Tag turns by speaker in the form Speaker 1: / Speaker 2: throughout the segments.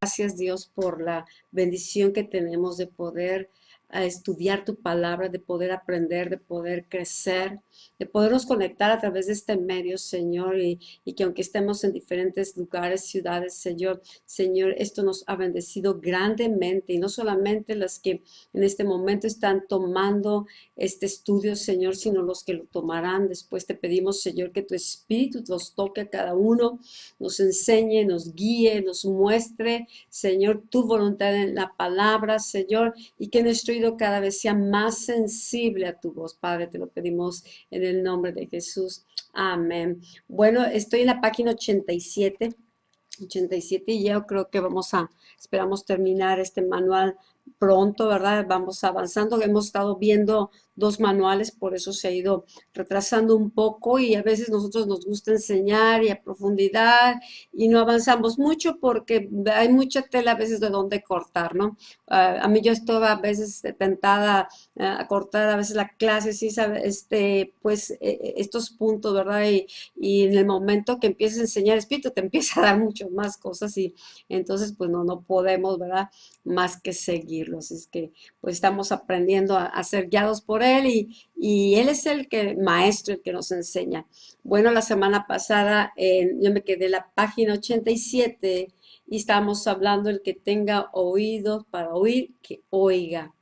Speaker 1: Gracias, Dios, por la bendición que tenemos de poder estudiar tu palabra, de poder aprender, de poder crecer, de podernos conectar a través de este medio, Señor, y que aunque estemos en diferentes lugares, ciudades, Señor, esto nos ha bendecido grandemente, y no solamente las que en este momento están tomando este estudio, Señor, sino los que lo tomarán después. Te pedimos, Señor, que tu Espíritu nos toque a cada uno, nos enseñe, nos guíe, nos muestre, Señor, tu voluntad en la palabra, Señor, y que nuestro oído cada vez sea más sensible a tu voz, Padre. Te lo pedimos en el nombre de Jesús. Amén. Bueno, estoy en la página 87 y yo creo que esperamos terminar este manual pronto, ¿verdad? Vamos avanzando. Hemos estado viendo dos manuales, por eso se ha ido retrasando un poco y a veces nosotros nos gusta enseñar y a profundidad y no avanzamos mucho porque hay mucha tela a veces de dónde cortar, ¿no? A mí yo estoy a veces tentada a cortar a veces la clase, sí, pues estos puntos, ¿verdad? Y en el momento que empieces a enseñar Espíritu te empieza a dar mucho más cosas y entonces pues no podemos, ¿verdad? Más que seguirlo. Así es que pues estamos aprendiendo a ser guiados por Él y Él es maestro, el que nos enseña. Bueno, la semana pasada yo me quedé en la página 87 y estábamos hablando el que tenga oídos para oír, que oiga.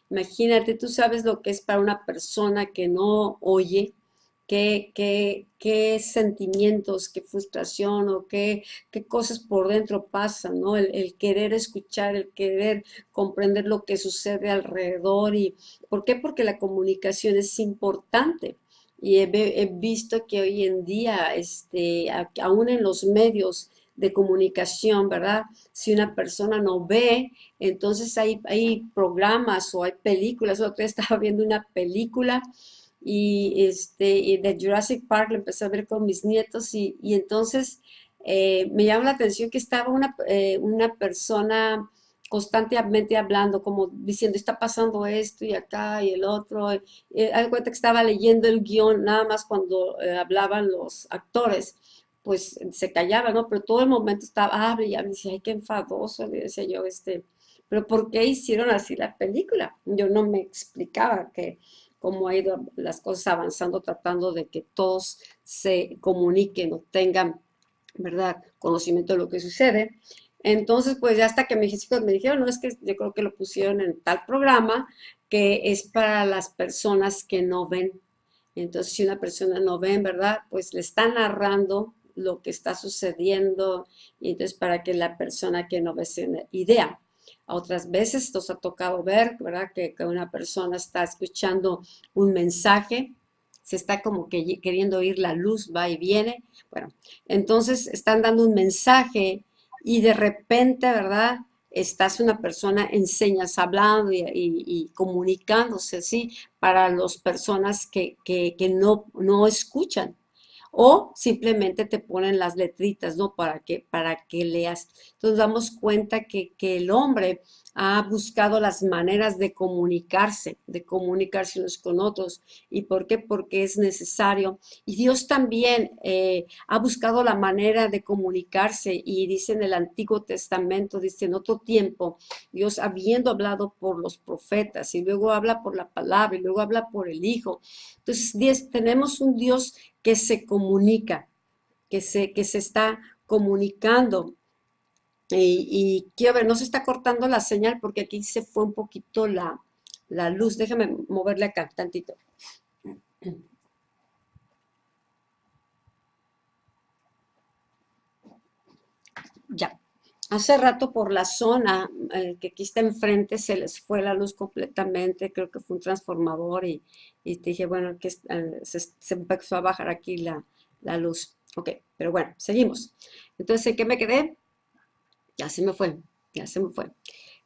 Speaker 1: Imagínate, tú sabes lo que es para una persona que no oye, qué sentimientos, qué frustración o qué cosas por dentro pasan, ¿no? El querer escuchar, el querer comprender lo que sucede alrededor. ¿Y por qué? Porque la comunicación es importante. Y he visto que hoy en día, aún en los medios de comunicación, ¿verdad? Si una persona no ve, entonces hay programas o hay películas. Otra vez estaba viendo una película y de Jurassic Park lo empecé a ver con mis nietos y entonces me llama la atención que estaba una persona constantemente hablando, como diciendo, está pasando esto y acá y el otro. Haz de cuenta que estaba leyendo el guión, nada más cuando hablaban los actores, pues se callaba, ¿no? Pero todo el momento estaba, hable y hable, y decía, ay, qué enfadoso, le decía yo, pero ¿por qué hicieron así la película? Yo no me explicaba cómo ha ido las cosas avanzando, tratando de que todos se comuniquen o tengan, ¿verdad?, conocimiento de lo que sucede. Entonces, pues ya hasta que mis hijos me dijeron, no, es que yo creo que lo pusieron en tal programa que es para las personas que no ven. Entonces, si una persona no ve, ¿verdad? Pues le está narrando lo que está sucediendo y entonces para que la persona que no ve se una idea. A otras veces nos ha tocado ver, ¿verdad? Que una persona está escuchando un mensaje, se está como que queriendo oír la luz, va y viene. Bueno, entonces están dando un mensaje y de repente, ¿verdad? Estás una persona, enseñas hablando y comunicándose, ¿sí? Para las personas que no escuchan. O simplemente te ponen las letritas, ¿no? Para que leas. Entonces damos cuenta que el hombre ha buscado las maneras de comunicarse unos con otros. ¿Y por qué? Porque es necesario. Y Dios también ha buscado la manera de comunicarse y dice en el Antiguo Testamento, dice en otro tiempo, Dios habiendo hablado por los profetas y luego habla por la palabra y luego habla por el Hijo. Entonces tenemos un Dios que se comunica, que se está comunicando. Y quiero ver, no se está cortando la señal porque aquí se fue un poquito la luz. Déjame moverle acá tantito. Ya. Hace rato por la zona que aquí está enfrente se les fue la luz completamente, creo que fue un transformador y te dije, bueno, se empezó a bajar aquí la luz. Ok, pero bueno, seguimos. Entonces, ¿en qué me quedé? Ya se me fue, ya se me fue.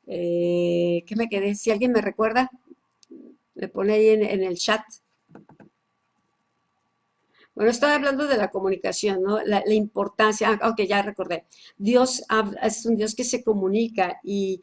Speaker 1: ¿Qué me quedé? Si alguien me recuerda, me pone ahí en el chat. Bueno, estaba hablando de la comunicación, ¿no? La importancia, ok, ya recordé. Dios es un Dios que se comunica y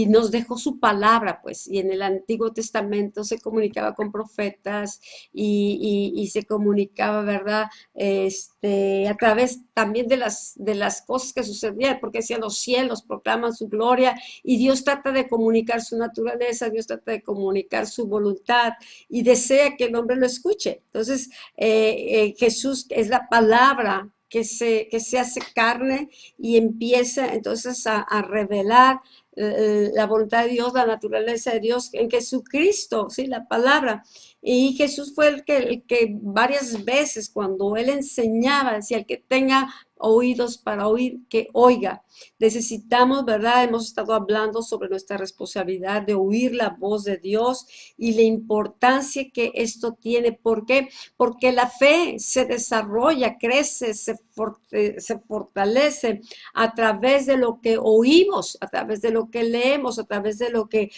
Speaker 1: nos dejó su palabra, pues, y en el Antiguo Testamento se comunicaba con profetas y se comunicaba, ¿verdad? A través también de las cosas que sucedían, porque decía, los cielos proclaman su gloria, y Dios trata de comunicar su naturaleza, Dios trata de comunicar su voluntad, y desea que el hombre lo escuche. Entonces, Jesús es la palabra que se hace carne y empieza entonces a revelar la voluntad de Dios, la naturaleza de Dios en Jesucristo, ¿sí? La palabra. Y Jesús fue el que varias veces cuando él enseñaba, decía, el que tenga oídos para oír, que oiga. Necesitamos, ¿verdad? Hemos estado hablando sobre nuestra responsabilidad de oír la voz de Dios y la importancia que esto tiene. ¿Por qué? Porque la fe se desarrolla, crece, se fortalece a través de lo que oímos, a través de lo que leemos, a través de lo que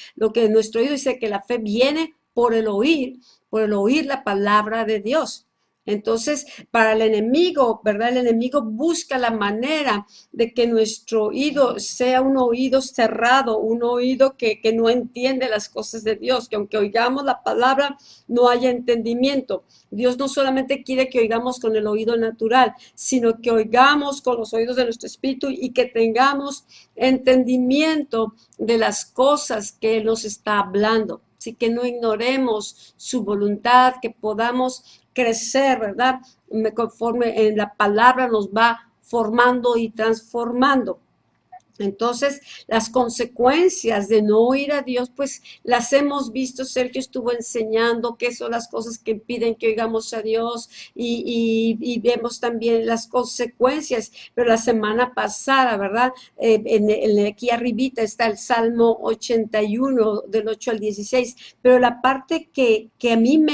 Speaker 1: nuestro oído dice que la fe viene por el oír la palabra de Dios. Entonces, para el enemigo, ¿verdad? El enemigo busca la manera de que nuestro oído sea un oído cerrado, un oído que no entiende las cosas de Dios, que aunque oigamos la palabra, no haya entendimiento. Dios no solamente quiere que oigamos con el oído natural, sino que oigamos con los oídos de nuestro espíritu y que tengamos entendimiento de las cosas que Él nos está hablando. Así que no ignoremos su voluntad, que podamos crecer, ¿verdad? Conforme en la palabra nos va formando y transformando. Entonces, las consecuencias de no oír a Dios, pues las hemos visto. Sergio estuvo enseñando qué son las cosas que impiden que oigamos a Dios y vemos también las consecuencias. Pero la semana pasada, ¿verdad? Aquí arribita está el Salmo 81, del 8 al 16. Pero la parte que a mí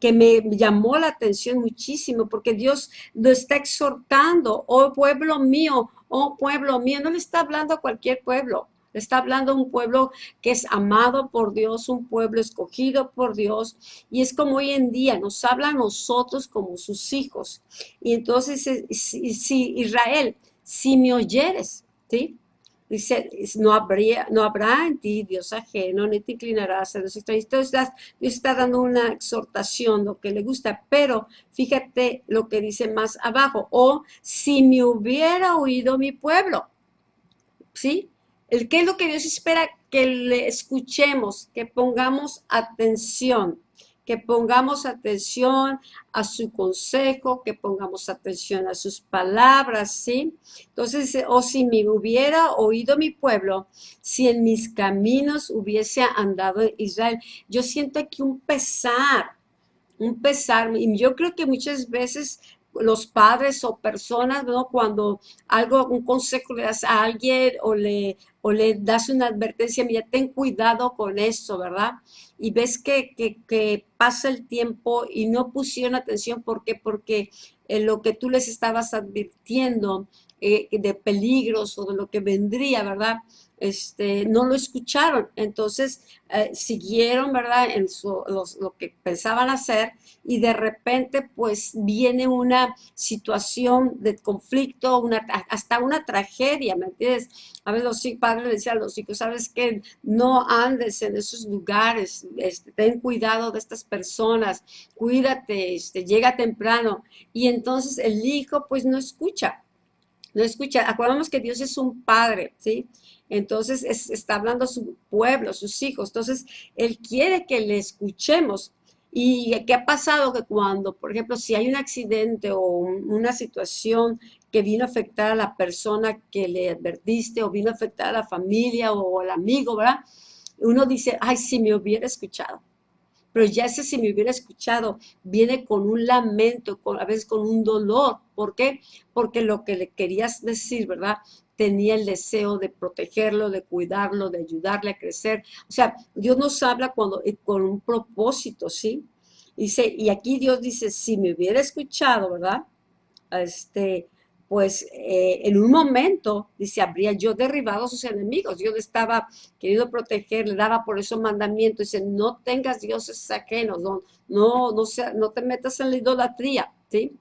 Speaker 1: que me llamó la atención muchísimo, porque Dios lo está exhortando, oh pueblo mío, no le está hablando a cualquier pueblo, le está hablando a un pueblo que es amado por Dios, un pueblo escogido por Dios, y es como hoy en día nos habla a nosotros como sus hijos. Y entonces, si Israel, si me oyeres, ¿sí? Dice, no habrá en ti Dios ajeno, ni te inclinarás a los extraños. Entonces, Dios está dando una exhortación, lo que le gusta, pero fíjate lo que dice más abajo, o si me hubiera oído mi pueblo, ¿sí? ¿Qué es lo que Dios espera? Que le escuchemos, que pongamos atención a su consejo, que pongamos atención a sus palabras, ¿sí? Entonces dice, o si me hubiera oído mi pueblo, si en mis caminos hubiese andado Israel. Yo siento aquí un pesar, y yo creo que muchas veces los padres o personas, ¿no? Cuando un consejo le das a alguien o le das una advertencia, mira, ten cuidado con esto, ¿verdad? Y ves que pasa el tiempo y no pusieron atención, ¿por qué? Porque lo que tú les estabas advirtiendo de peligros o de lo que vendría, ¿verdad? No lo escucharon, entonces siguieron, ¿verdad? Lo que pensaban hacer y de repente pues viene una situación de conflicto, hasta una tragedia, ¿me entiendes? A veces los padres le decían a los hijos, ¿sabes qué? No andes en esos lugares, ten cuidado de estas personas, cuídate, llega temprano. Y entonces el hijo pues no escucha. No escucha, acordamos que Dios es un padre, ¿sí? Entonces está hablando a su pueblo, a sus hijos. Entonces, Él quiere que le escuchemos. ¿Y qué ha pasado? Que cuando, por ejemplo, si hay un accidente o una situación que vino a afectar a la persona que le advertiste o vino a afectar a la familia o al amigo, ¿verdad? Uno dice, ay, si me hubiera escuchado. Pero ya ese si me hubiera escuchado viene con un lamento, a veces con un dolor. ¿Por qué? Porque lo que le querías decir, ¿verdad? Tenía el deseo de protegerlo, de cuidarlo, de ayudarle a crecer. O sea, Dios nos habla con un propósito, ¿sí? Dice, y aquí Dios dice, si me hubiera escuchado, ¿verdad? Pues en un momento, dice, habría yo derribado a sus enemigos. Yo le estaba queriendo proteger, le daba por eso mandamiento. Dice, no tengas dioses ajenos, no te metas en la idolatría, ¿sí?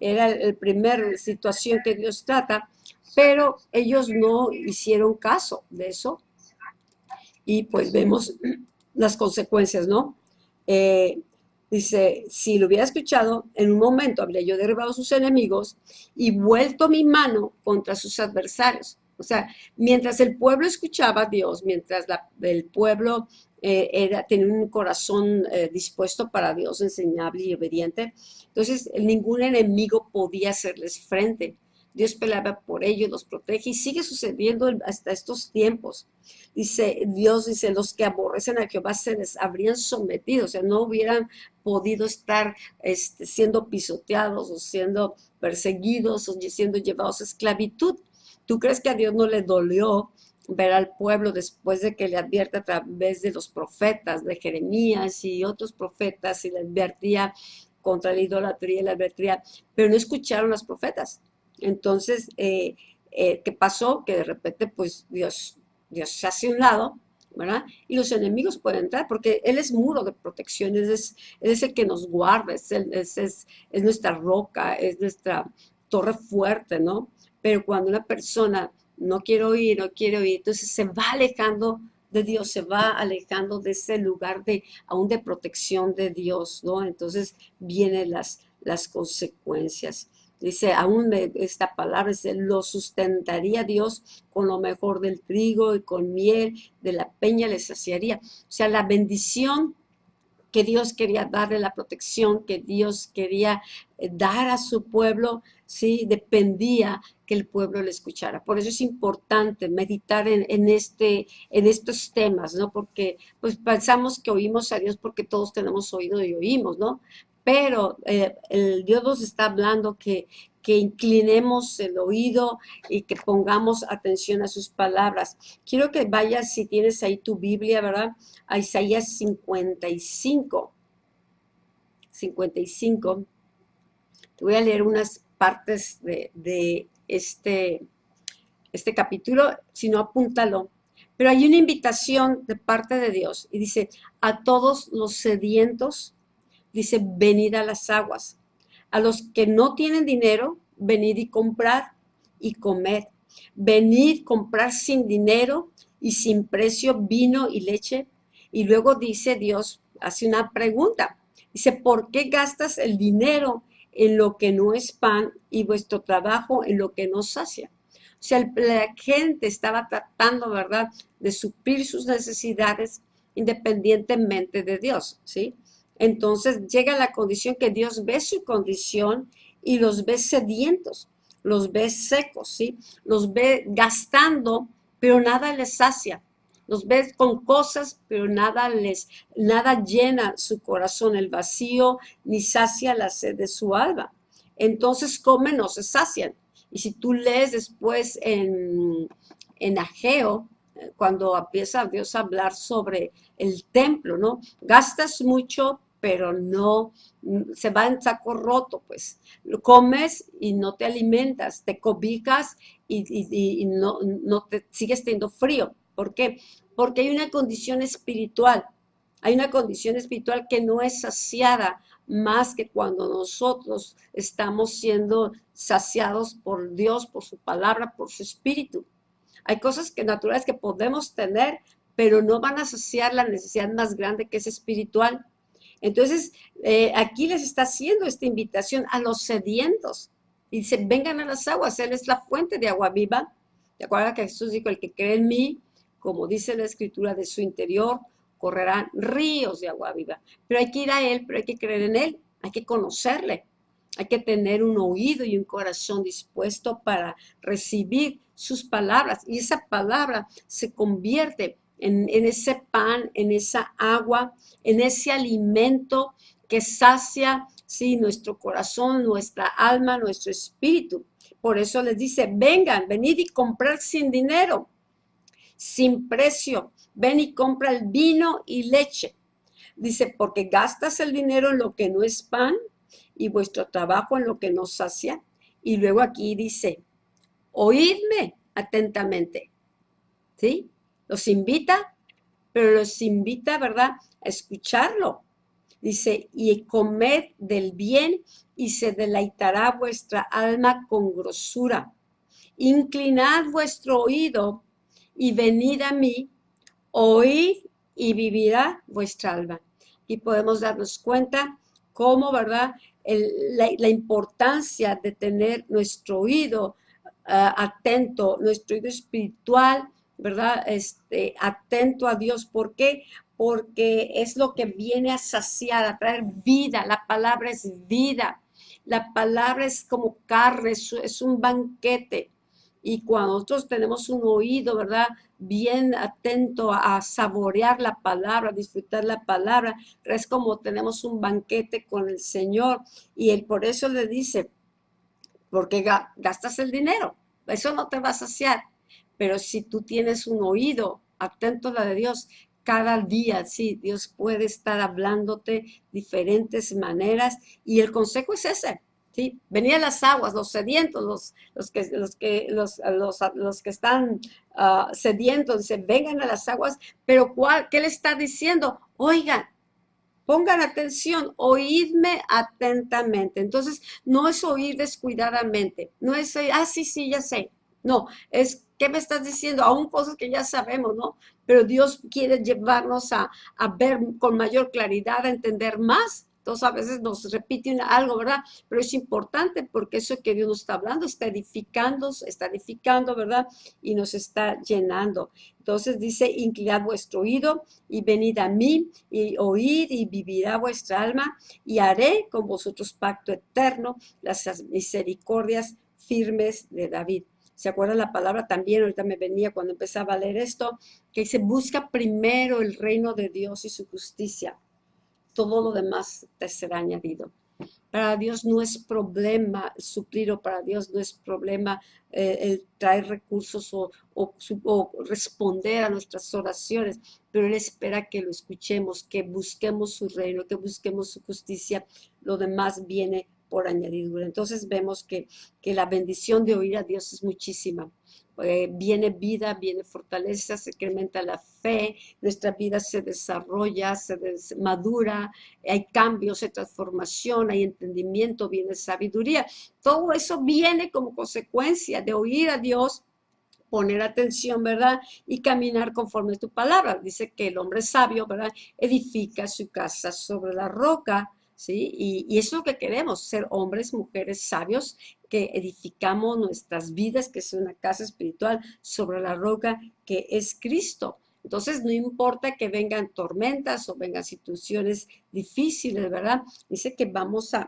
Speaker 1: Era el primer situación que Dios trata, pero ellos no hicieron caso de eso y pues vemos las consecuencias, ¿no? Dice, si lo hubiera escuchado, en un momento habría yo derribado a sus enemigos y vuelto mi mano contra sus adversarios. O sea, mientras el pueblo escuchaba a Dios, mientras el pueblo tenía un corazón dispuesto para Dios, enseñable y obediente, entonces ningún enemigo podía hacerles frente. Dios peleaba por ellos, los protege y sigue sucediendo hasta estos tiempos. Dice, Dios dice, los que aborrecen a Jehová se les habrían sometido, o sea, no hubieran podido estar siendo pisoteados o siendo perseguidos o siendo llevados a esclavitud. ¿Tú crees que a Dios no le dolió ver al pueblo después de que le advierte a través de los profetas, de Jeremías y otros profetas, y le advertía contra la idolatría y la advertía, pero no escucharon los profetas? Entonces, ¿qué pasó? Que de repente, pues Dios se hace a un lado, ¿verdad? Y los enemigos pueden entrar, porque Él es muro de protección, Él es el que nos guarda, es nuestra roca, es nuestra torre fuerte, ¿no? Pero cuando una persona no quiere oír, no quiere oír, entonces se va alejando de Dios, se va alejando de ese lugar aún de protección de Dios, ¿no? Entonces vienen las consecuencias. Dice, aún esta palabra, dice, lo sustentaría Dios con lo mejor del trigo y con miel de la peña les saciaría. O sea, la bendición que Dios quería darle, la protección que Dios quería dar a su pueblo, sí, dependía que el pueblo le escuchara. Por eso es importante meditar en estos temas, ¿no? Porque pues pensamos que oímos a Dios porque todos tenemos oído y oímos, ¿no? Pero el Dios nos está hablando que inclinemos el oído y que pongamos atención a sus palabras. Quiero que vayas, si tienes ahí tu Biblia, ¿verdad? A Isaías 55. 55. Te voy a leer unas partes de este capítulo, si no, apúntalo. Pero hay una invitación de parte de Dios y dice, a todos los sedientos, dice, venid a las aguas. A los que no tienen dinero, venid y comprad y comed. Venid, comprar sin dinero y sin precio vino y leche. Y luego dice Dios, hace una pregunta. Dice, ¿por qué gastas el dinero en lo que no es pan y vuestro trabajo en lo que no sacia? O sea, la gente estaba tratando, ¿verdad?, de suplir sus necesidades independientemente de Dios, ¿sí? Entonces llega la condición que Dios ve su condición y los ve sedientos, los ve secos, ¿sí? Los ve gastando, pero nada les sacia. Los ve con cosas, pero nada llena su corazón, el vacío, ni sacia la sed de su alma. Entonces comen, no se sacian. Y si tú lees después en Ageo, cuando empieza Dios a hablar sobre el templo, ¿no? Gastas mucho, pero no, se va en saco roto, pues. Lo comes y no te alimentas, te cobijas y no te sigues teniendo frío. ¿Por qué? Porque hay una condición espiritual. Hay una condición espiritual que no es saciada más que cuando nosotros estamos siendo saciados por Dios, por su palabra, por su espíritu. Hay cosas naturales que podemos tener, pero no van a saciar la necesidad más grande que es espiritual. Entonces, aquí les está haciendo esta invitación a los sedientos. Y dice, vengan a las aguas, Él es la fuente de agua viva. ¿Te acuerdas que Jesús dijo, el que cree en mí, como dice la escritura, de su interior correrán ríos de agua viva? Pero hay que ir a Él, pero hay que creer en Él, hay que conocerle. Hay que tener un oído y un corazón dispuesto para recibir sus palabras. Y esa palabra se convierte en ese pan, en esa agua, en ese alimento que sacia, sí, nuestro corazón, nuestra alma, nuestro espíritu. Por eso les dice, vengan, venid y comprar sin dinero, sin precio. Ven y compra el vino y leche. Dice, porque gastas el dinero en lo que no es pan y vuestro trabajo en lo que no sacia. Y luego aquí dice, oídme atentamente, ¿sí? Los invita, pero los invita, ¿verdad?, a escucharlo. Dice, y comed del bien y se deleitará vuestra alma con grosura. Inclinad vuestro oído y venid a mí, oíd y vivirá vuestra alma. Y podemos darnos cuenta cómo, ¿verdad? La importancia de tener nuestro oído atento, nuestro oído espiritual, ¿verdad? Atento a Dios. ¿Por qué? Porque es lo que viene a saciar, a traer vida. La palabra es vida. La palabra es como carne, es un banquete. Y cuando nosotros tenemos un oído, ¿verdad? Bien atento a saborear la palabra, a disfrutar la palabra, es como tenemos un banquete con el Señor. Y él por eso le dice, porque gastas el dinero, eso no te va a saciar. Pero si tú tienes un oído atento a la de Dios, cada día, sí, Dios puede estar hablándote diferentes maneras y el consejo es ese. ¿Sí? Venir a las aguas, los sedientos, los que están sedientos, dice, vengan a las aguas, pero ¿qué le está diciendo? Oigan, pongan atención, oídme atentamente. Entonces, no es oír descuidadamente, no es oír, sí, sí, ya sé. No, es, ¿qué me estás diciendo? Aún cosas que ya sabemos, ¿no? Pero Dios quiere llevarnos a ver con mayor claridad, a entender más. Entonces, a veces nos repite algo, ¿verdad? Pero es importante porque eso que Dios nos está hablando está edificando, ¿verdad? Y nos está llenando. Entonces dice, inclinad vuestro oído y venid a mí y oíd y vivirá vuestra alma y haré con vosotros pacto eterno, las misericordias firmes de David. ¿Se acuerdan la palabra también? Ahorita me venía cuando empezaba a leer esto, que dice, busca primero el reino de Dios y su justicia. Todo lo demás te será añadido. Para Dios no es problema suplir, o para Dios no es problema el traer recursos o responder a nuestras oraciones, pero Él espera que lo escuchemos, que busquemos su reino, que busquemos su justicia. Lo demás viene por añadidura. Entonces vemos que la bendición de oír a Dios es muchísima. Viene vida, viene fortaleza, se incrementa la fe, nuestra vida se desarrolla, madura, hay cambios, hay transformación, hay entendimiento, viene sabiduría. Todo eso viene como consecuencia de oír a Dios, poner atención, ¿verdad? Y caminar conforme a tu palabra. Dice que el hombre sabio, ¿verdad? Edifica su casa sobre la roca, ¿sí? Y eso es lo que queremos, ser hombres, mujeres sabios que edificamos nuestras vidas, que es una casa espiritual sobre la roca que es Cristo. Entonces, no importa que vengan tormentas o vengan situaciones difíciles, ¿verdad? Dice que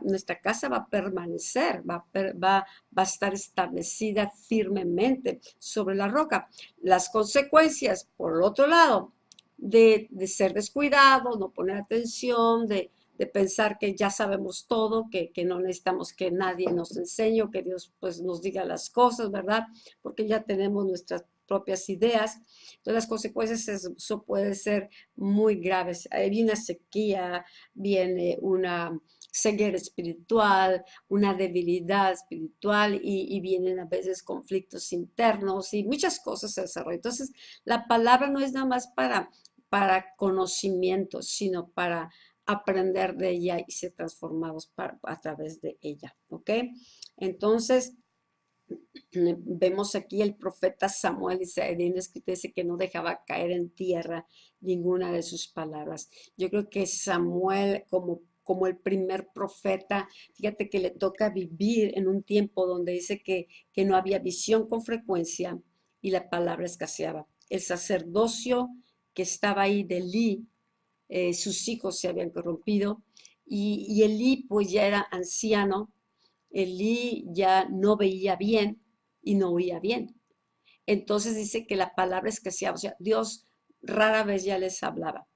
Speaker 1: nuestra casa va a permanecer, va a estar establecida firmemente sobre la roca. Las consecuencias, por el otro lado, de ser descuidado, no poner atención, de pensar que ya sabemos todo, que no necesitamos que nadie nos enseñe, que Dios pues nos diga las cosas, ¿verdad? Porque ya tenemos nuestras propias ideas. Entonces las consecuencias, eso puede ser muy graves. Viene una sequía, viene una ceguera espiritual, una debilidad espiritual y vienen a veces conflictos internos y muchas cosas se desarrollan. Entonces, la palabra no es nada más para conocimiento, sino para aprender de ella y ser transformados a través de ella, ¿ok? Entonces, vemos aquí el profeta Samuel, en escrito dice que no dejaba caer en tierra ninguna de sus palabras. Yo creo que Samuel como el primer profeta, fíjate que le toca vivir en un tiempo donde dice que no había visión con frecuencia y la palabra escaseaba. El sacerdocio que estaba ahí de Elí, sus hijos se habían corrompido y Elí pues ya era anciano, Elí ya no veía bien y no oía bien. Entonces dice que la palabra escaseaba, o sea, Dios rara vez ya les hablaba.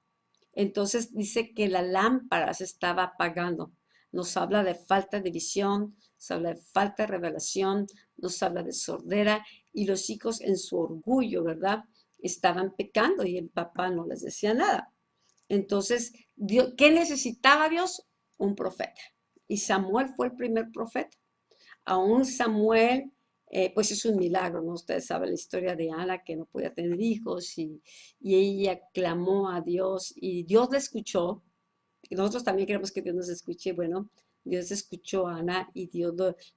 Speaker 1: Entonces dice que la lámpara se estaba apagando. Nos habla de falta de visión, nos habla de falta de revelación, nos habla de sordera y los hijos en su orgullo, ¿verdad? Estaban pecando y el papá no les decía nada. Entonces, Dios, ¿qué necesitaba Dios? Un profeta. Y Samuel fue el primer profeta. Aún Samuel, pues es un milagro, ¿no? Ustedes saben la historia de Ana que no podía tener hijos y ella clamó a Dios y Dios le escuchó. Y nosotros también queremos que Dios nos escuche. Bueno, Dios escuchó a Ana y Dios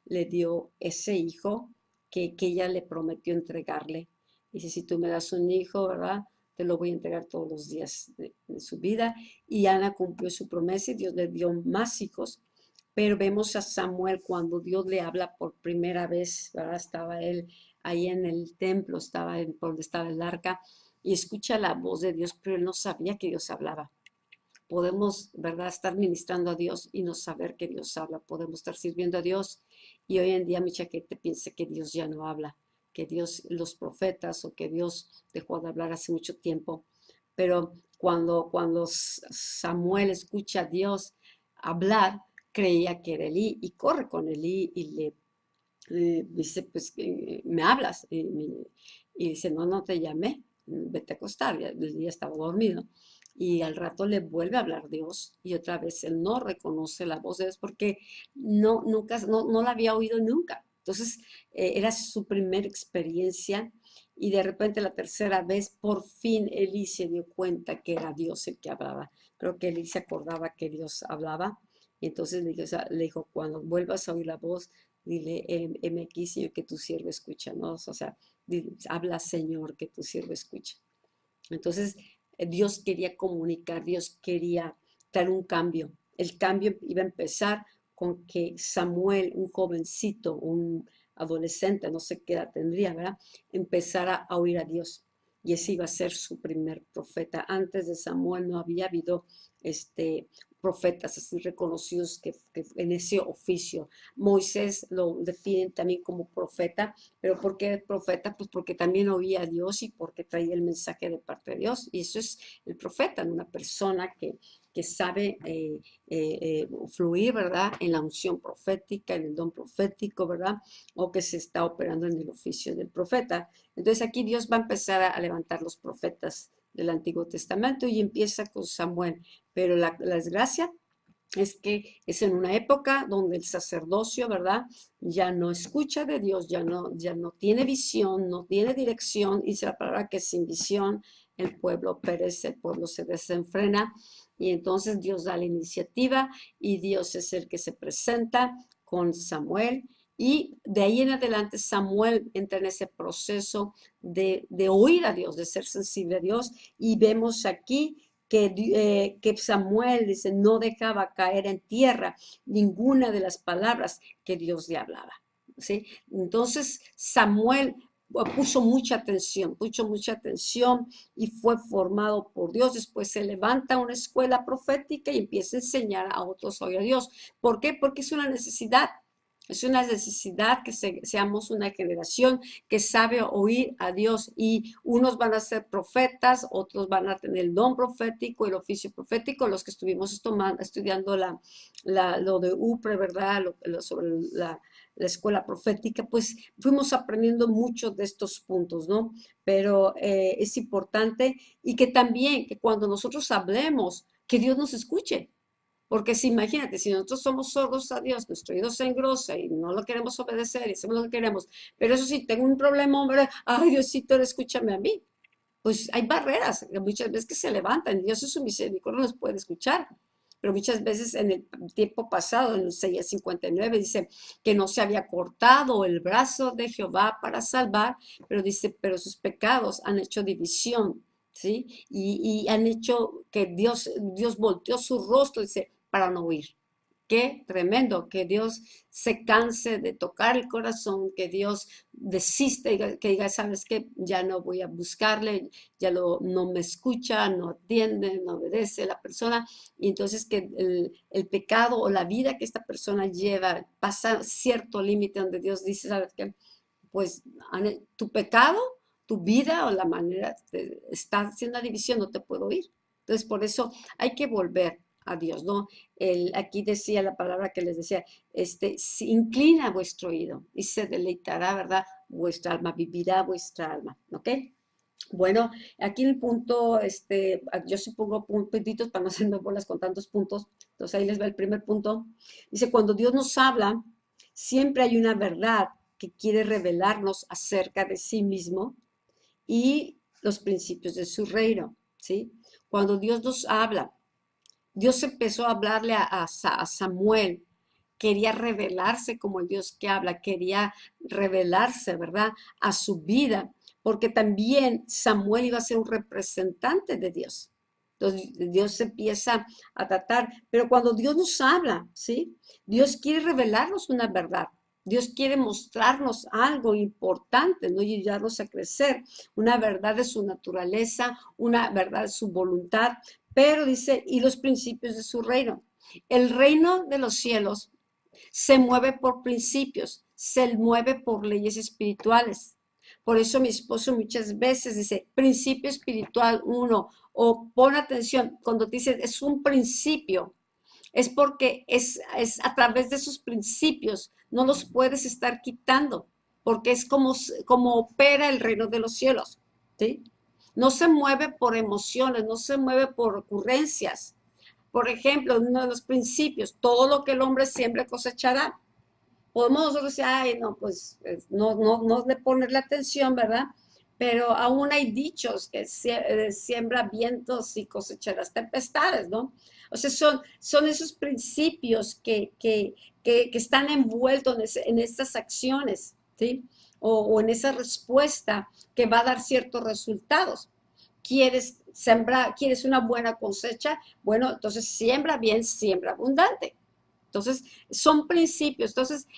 Speaker 1: le dio ese hijo que ella le prometió entregarle. Dice, si tú me das un hijo, ¿verdad? Te lo voy a entregar todos los días de de su vida, y Ana cumplió su promesa y Dios le dio más hijos. Pero vemos a Samuel cuando Dios le habla por primera vez, ¿verdad? Estaba él ahí en el templo, estaba por donde estaba el arca, y escucha la voz de Dios, pero él no sabía que Dios hablaba. Podemos, ¿verdad?, estar ministrando a Dios y no saber que Dios habla. Podemos estar sirviendo a Dios y hoy en día mucha gente piensa que Dios ya no habla, que Dios, los profetas, o que Dios dejó de hablar hace mucho tiempo. Pero cuando Samuel escucha a Dios hablar, creía que era Elí y corre con Elí y le dice, pues, ¿me hablas? Y dice, no, no te llamé, vete a acostar, ya, el día estaba dormido. Y al rato le vuelve a hablar Dios y otra vez él no reconoce la voz de Dios porque nunca, no la había oído nunca. Entonces era su primera experiencia y de repente la tercera vez por fin Elí se dio cuenta que era Dios el que hablaba. Creo que Elí se acordaba que Dios hablaba y entonces le dijo, cuando vuelvas a oír la voz, dile, aquí, Señor, que tu siervo escucha, ¿no? O sea, dile, habla, Señor, que tu siervo escucha. Entonces, Dios quería comunicar, Dios quería traer un cambio. El cambio iba a empezar con que Samuel, un jovencito, un adolescente, no sé qué edad tendría, ¿verdad? Empezara a oír a Dios. Y ese iba a ser su primer profeta. Antes de Samuel no había habido profetas así reconocidos que en ese oficio. Moisés lo definen también como profeta, pero ¿por qué profeta? Pues porque también oía a Dios y porque traía el mensaje de parte de Dios. Y eso es el profeta, una persona que sabe fluir, ¿verdad? En la unción profética, en el don profético, ¿verdad? O que se está operando en el oficio del profeta. Entonces aquí Dios va a empezar a levantar los profetas del Antiguo Testamento y empieza con Samuel. Pero la desgracia es que es en una época donde el sacerdocio, ¿verdad? Ya no escucha de Dios, ya no tiene visión, no tiene dirección, y dice la palabra que sin visión el pueblo perece, el pueblo se desenfrena, y entonces Dios da la iniciativa y Dios es el que se presenta con Samuel, y de ahí en adelante Samuel entra en ese proceso de oír a Dios, de ser sensible a Dios, y vemos aquí que Samuel dice, no dejaba caer en tierra ninguna de las palabras que Dios le hablaba. ¿Sí? Entonces Samuel puso mucha atención y fue formado por Dios. Después se levanta una escuela profética y empieza a enseñar a otros a oír a Dios. ¿Por qué? Porque es una necesidad. Es una necesidad que seamos una generación que sabe oír a Dios, y unos van a ser profetas, otros van a tener el don profético, el oficio profético. Los que estuvimos estudiando lo de UPRE, ¿verdad? Sobre la escuela profética, pues fuimos aprendiendo muchos de estos puntos, ¿no? Pero es importante y que también que cuando nosotros hablemos, que Dios nos escuche. Porque si imagínate, si nosotros somos sordos a Dios, nuestro oído se engrosa y no lo queremos obedecer y hacemos lo que queremos, pero eso sí, tengo un problema, hombre, ay Diosito, escúchame a mí. Pues hay barreras, muchas veces que se levantan, Dios es su misericordia, nos puede escuchar. Pero muchas veces en el tiempo pasado, en Isaías 59, dice que no se había cortado el brazo de Jehová para salvar, pero dice, pero sus pecados han hecho división, ¿sí? Y han hecho que Dios volteó su rostro, dice, para no oír. Qué tremendo que Dios se canse de tocar el corazón, que Dios desiste, que diga, ¿sabes qué? Ya no voy a buscarle, no me escucha, no atiende, no obedece a la persona. Y entonces que el pecado o la vida que esta persona lleva pasa cierto límite donde Dios dice, ¿sabes qué? Pues tu pecado, tu vida o la manera, está haciendo la división, no te puedo oír. Entonces, por eso hay que volver a Dios, ¿no? Aquí decía la palabra que les decía, si inclina vuestro oído y se deleitará, ¿verdad? Vuestra alma, vivirá vuestra alma, ¿ok? Bueno, aquí el punto, yo sí pongo puntitos para no hacerme bolas con tantos puntos, entonces ahí les va el primer punto. Dice, cuando Dios nos habla, siempre hay una verdad que quiere revelarnos acerca de sí mismo y los principios de su reino, ¿sí? Cuando Dios nos habla, Dios empezó a hablarle a Samuel, quería revelarse como el Dios que habla, quería revelarse, ¿verdad?, a su vida, porque también Samuel iba a ser un representante de Dios. Entonces Dios empieza a tratar, pero cuando Dios nos habla, ¿sí? Dios quiere revelarnos una verdad. Dios quiere mostrarnos algo importante, ¿no? Y ayudarnos a crecer, una verdad de su naturaleza, una verdad de su voluntad, pero dice, y los principios de su reino. El reino de los cielos se mueve por principios, se mueve por leyes espirituales. Por eso mi esposo muchas veces dice, principio espiritual uno, o pon atención, cuando dice es un principio, es porque es a través de esos principios, no los puedes estar quitando, porque es como opera el reino de los cielos, ¿sí? No se mueve por emociones, no se mueve por ocurrencias. Por ejemplo, uno de los principios, todo lo que el hombre siembra cosechará. Podemos nosotros decir, ay, no, pues no le poner la atención, ¿verdad? Pero aún hay dichos que siembra vientos y cosecharás tempestades, ¿no? O sea, son esos principios que están envueltos en estas acciones, ¿sí? O en esa respuesta que va a dar ciertos resultados. ¿Quieres sembrar, quieres una buena cosecha? Bueno, entonces siembra bien, siembra abundante. Entonces, son principios. Entonces,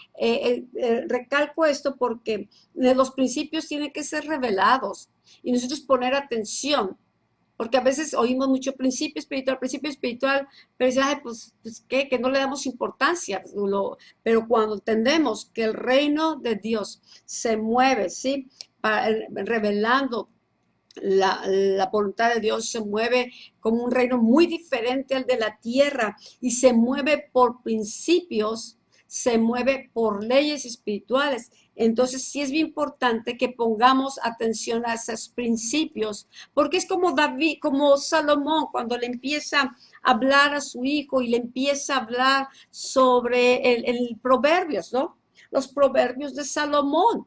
Speaker 1: recalco esto porque los principios tienen que ser revelados y nosotros poner atención, porque a veces oímos mucho principio espiritual, pero dicen, ay, pues ¿qué? Que no le damos importancia. Pero cuando entendemos que el reino de Dios se mueve, ¿sí? Revelando la voluntad de Dios, se mueve como un reino muy diferente al de la tierra y se mueve por principios, se mueve por leyes espirituales. Entonces sí es bien importante que pongamos atención a esos principios, porque es como David, como Salomón, cuando le empieza a hablar a su hijo y le empieza a hablar sobre el Proverbios, ¿no? Los Proverbios de Salomón.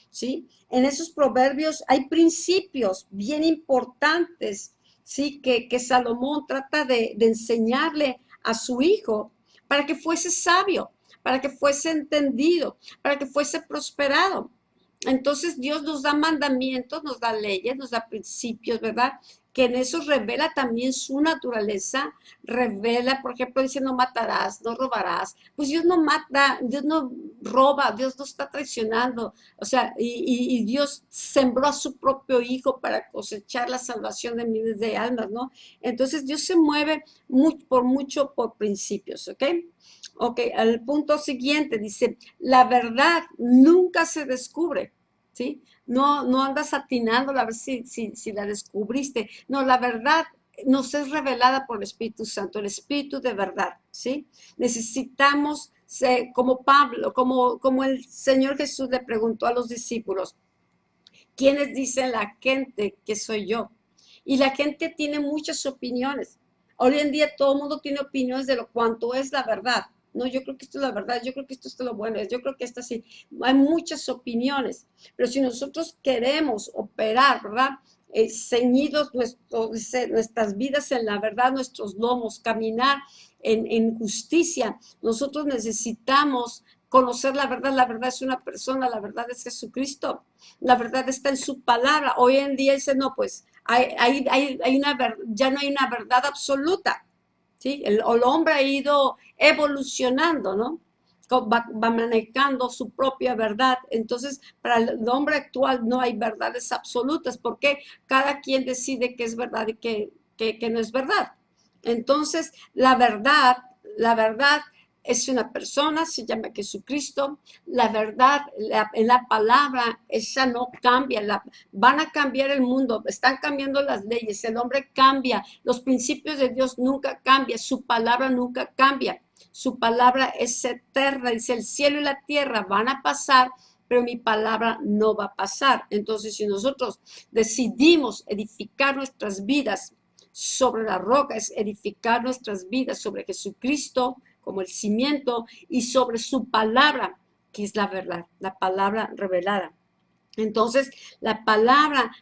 Speaker 1: ¿Sí? En esos proverbios hay principios bien importantes, ¿sí? Que Salomón trata de enseñarle a su hijo para que fuese sabio, para que fuese entendido, para que fuese prosperado. Entonces Dios nos da mandamientos, nos da leyes, nos da principios, ¿verdad? Que en eso revela también su naturaleza, revela, por ejemplo, dice no matarás, no robarás. Pues Dios no mata, Dios no roba, Dios no está traicionando. O sea, y Dios sembró a su propio hijo para cosechar la salvación de miles de almas, ¿no? Entonces Dios se mueve mucho por principios, ¿ok? Ok, al punto siguiente dice, la verdad nunca se descubre, ¿sí? No andas atinando a ver si la descubriste. No, la verdad nos es revelada por el Espíritu Santo, el Espíritu de verdad, ¿sí? Necesitamos ser como Pablo, como el Señor Jesús le preguntó a los discípulos, ¿quiénes dicen la gente que soy yo? Y la gente tiene muchas opiniones. Hoy en día todo el mundo tiene opiniones de lo cuanto es la verdad. No, yo creo que esto es la verdad, yo creo que esto es lo bueno, yo creo que esta sí. Hay muchas opiniones, pero si nosotros queremos operar, ¿verdad? Ceñidos nuestras vidas en la verdad, nuestros lomos, caminar en justicia, nosotros necesitamos conocer la verdad es una persona, la verdad es Jesucristo, la verdad está en su palabra. Hoy en día dice, no, pues ya no hay una verdad absoluta, ¿sí? El hombre ha ido evolucionando, ¿no? Va manejando su propia verdad. Entonces, para el hombre actual no hay verdades absolutas, porque cada quien decide qué es verdad y qué no es verdad. Entonces, la verdad es una persona, se llama Jesucristo. La verdad, en la palabra, esa no cambia. Van a cambiar el mundo, están cambiando las leyes, el hombre cambia, los principios de Dios nunca cambian, su palabra nunca cambia. Su palabra es eterna, dice el cielo y la tierra van a pasar, pero mi palabra no va a pasar. Entonces, si nosotros decidimos edificar nuestras vidas sobre la roca, es edificar nuestras vidas sobre Jesucristo como el cimiento y sobre su palabra, que es la verdad, la palabra revelada. Entonces, la palabra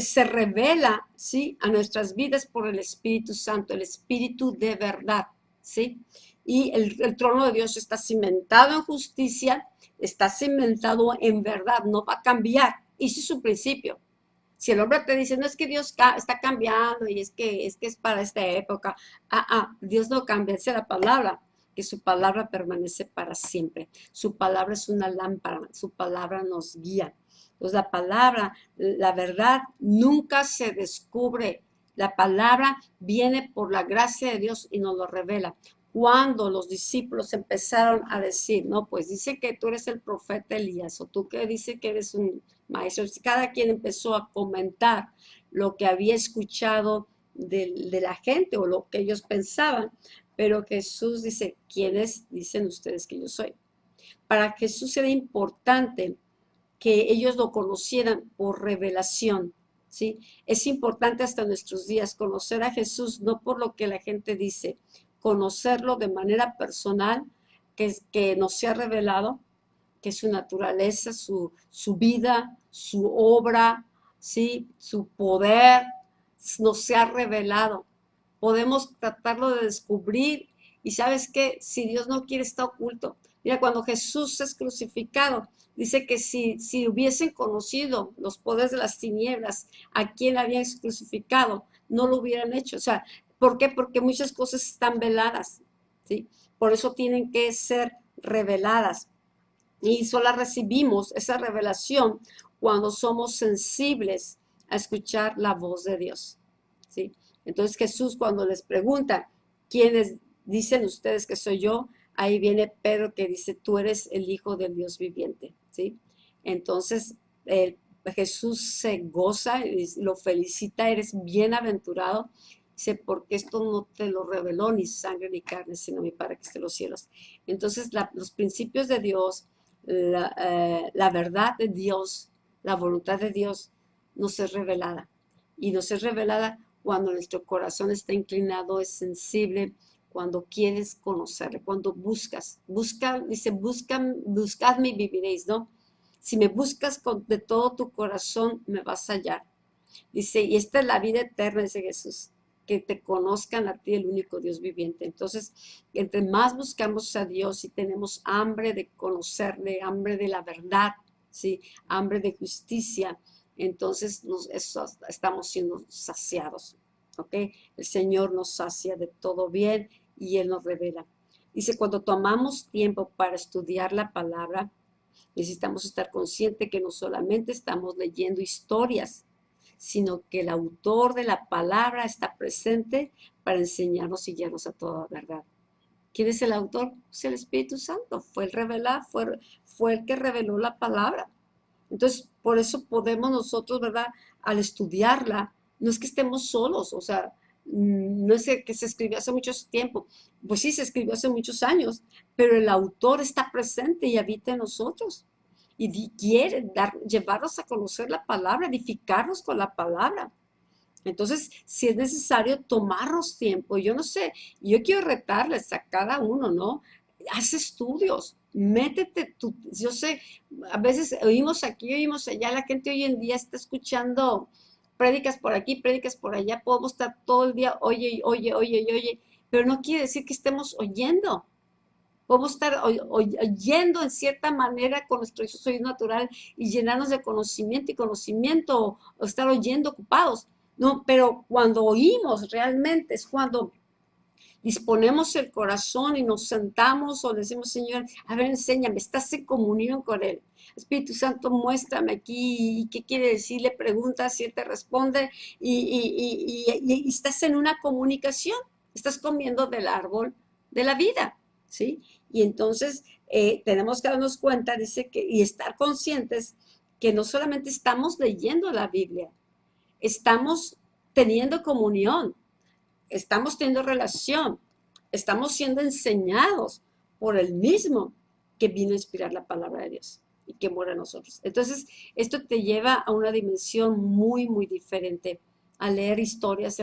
Speaker 1: se revela, ¿sí? A nuestras vidas por el Espíritu Santo, el Espíritu de verdad, ¿sí? Y el trono de Dios está cimentado en justicia, está cimentado en verdad, no va a cambiar. Ese es su principio, Si el hombre te dice, no es que Dios está cambiando y es que es para esta época, Dios no cambia, es la palabra, que su palabra permanece para siempre. Su palabra es una lámpara, su palabra nos guía. Entonces la palabra, la verdad, nunca se descubre. La palabra viene por la gracia de Dios y nos lo revela. Cuando los discípulos empezaron a decir, no, pues dice que tú eres el profeta Elías, o tú que dice que eres un maestro, cada quien empezó a comentar lo que había escuchado de la gente o lo que ellos pensaban, pero Jesús dice, ¿quiénes dicen ustedes que yo soy? Para Jesús era importante que ellos lo conocieran por revelación, ¿sí? Es importante hasta nuestros días conocer a Jesús, no por lo que la gente dice, conocerlo de manera personal, que nos sea revelado, que su naturaleza, su vida, su obra, ¿sí? Su poder nos sea revelado. Podemos tratarlo de descubrir y ¿sabes qué? Si Dios no quiere, está oculto. Mira, cuando Jesús es crucificado, dice que si hubiesen conocido los poderes de las tinieblas, a quien habían crucificado, no lo hubieran hecho. O sea, ¿por qué? Porque muchas cosas están veladas, ¿sí? Por eso tienen que ser reveladas. Y solo recibimos esa revelación cuando somos sensibles a escuchar la voz de Dios, ¿sí? Entonces Jesús cuando les pregunta, ¿quiénes dicen ustedes que soy yo? Ahí viene Pedro que dice, tú eres el Hijo del Dios viviente, ¿sí? Entonces Jesús se goza y lo felicita, eres bienaventurado. Dice, porque esto no te lo reveló ni sangre ni carne, sino mi Padre que está en los cielos. Entonces los principios de Dios, la verdad de Dios, la voluntad de Dios nos es revelada. Y nos es revelada cuando nuestro corazón está inclinado, es sensible, cuando quieres conocerle, cuando dice, buscadme y viviréis, ¿no? Si me buscas de todo tu corazón, me vas a hallar. Dice, y esta es la vida eterna, dice Jesús, que te conozcan a ti, el único Dios viviente. Entonces, entre más buscamos a Dios y tenemos hambre de conocerle, hambre de la verdad, ¿sí? Hambre de justicia, entonces estamos siendo saciados, ¿ok? El Señor nos sacia de todo bien y Él nos revela. Dice, cuando tomamos tiempo para estudiar la palabra, necesitamos estar conscientes que no solamente estamos leyendo historias, sino que el autor de la palabra está presente para enseñarnos y guiarnos a toda verdad. ¿Quién es el autor? Es el Espíritu Santo, fue el revelador, fue el que reveló la palabra. Entonces, por eso podemos nosotros, ¿verdad? Al estudiarla, no es que estemos solos, o sea, no es que se escribió hace mucho tiempo, pues sí, se escribió hace muchos años, pero el autor está presente y habita en nosotros y quiere llevarnos a conocer la palabra, edificarnos con la palabra. Entonces, si es necesario tomarnos tiempo, yo no sé, yo quiero retarles a cada uno, ¿no? Haz estudios, métete, yo sé, a veces oímos aquí, oímos allá, la gente hoy en día está escuchando prédicas por aquí, prédicas por allá, podemos estar todo el día, oye, oye, oye, oye, pero no quiere decir que estemos oyendo. Podemos estar oyendo en cierta manera con nuestro oído natural y llenarnos de conocimiento y conocimiento, o estar oyendo ocupados. No, pero cuando oímos realmente es cuando disponemos el corazón y nos sentamos o decimos, Señor, a ver, enséñame, estás en comunión con Él. Espíritu Santo, muéstrame aquí qué quiere decir, le preguntas y Él te responde y estás en una comunicación, estás comiendo del árbol de la vida, ¿sí? Y entonces tenemos que darnos cuenta, dice que, y estar conscientes que no solamente estamos leyendo la Biblia, estamos teniendo comunión, estamos teniendo relación, estamos siendo enseñados por el mismo que vino a inspirar la palabra de Dios y que mora en nosotros. Entonces, esto te lleva a una dimensión muy, muy diferente, a leer historias,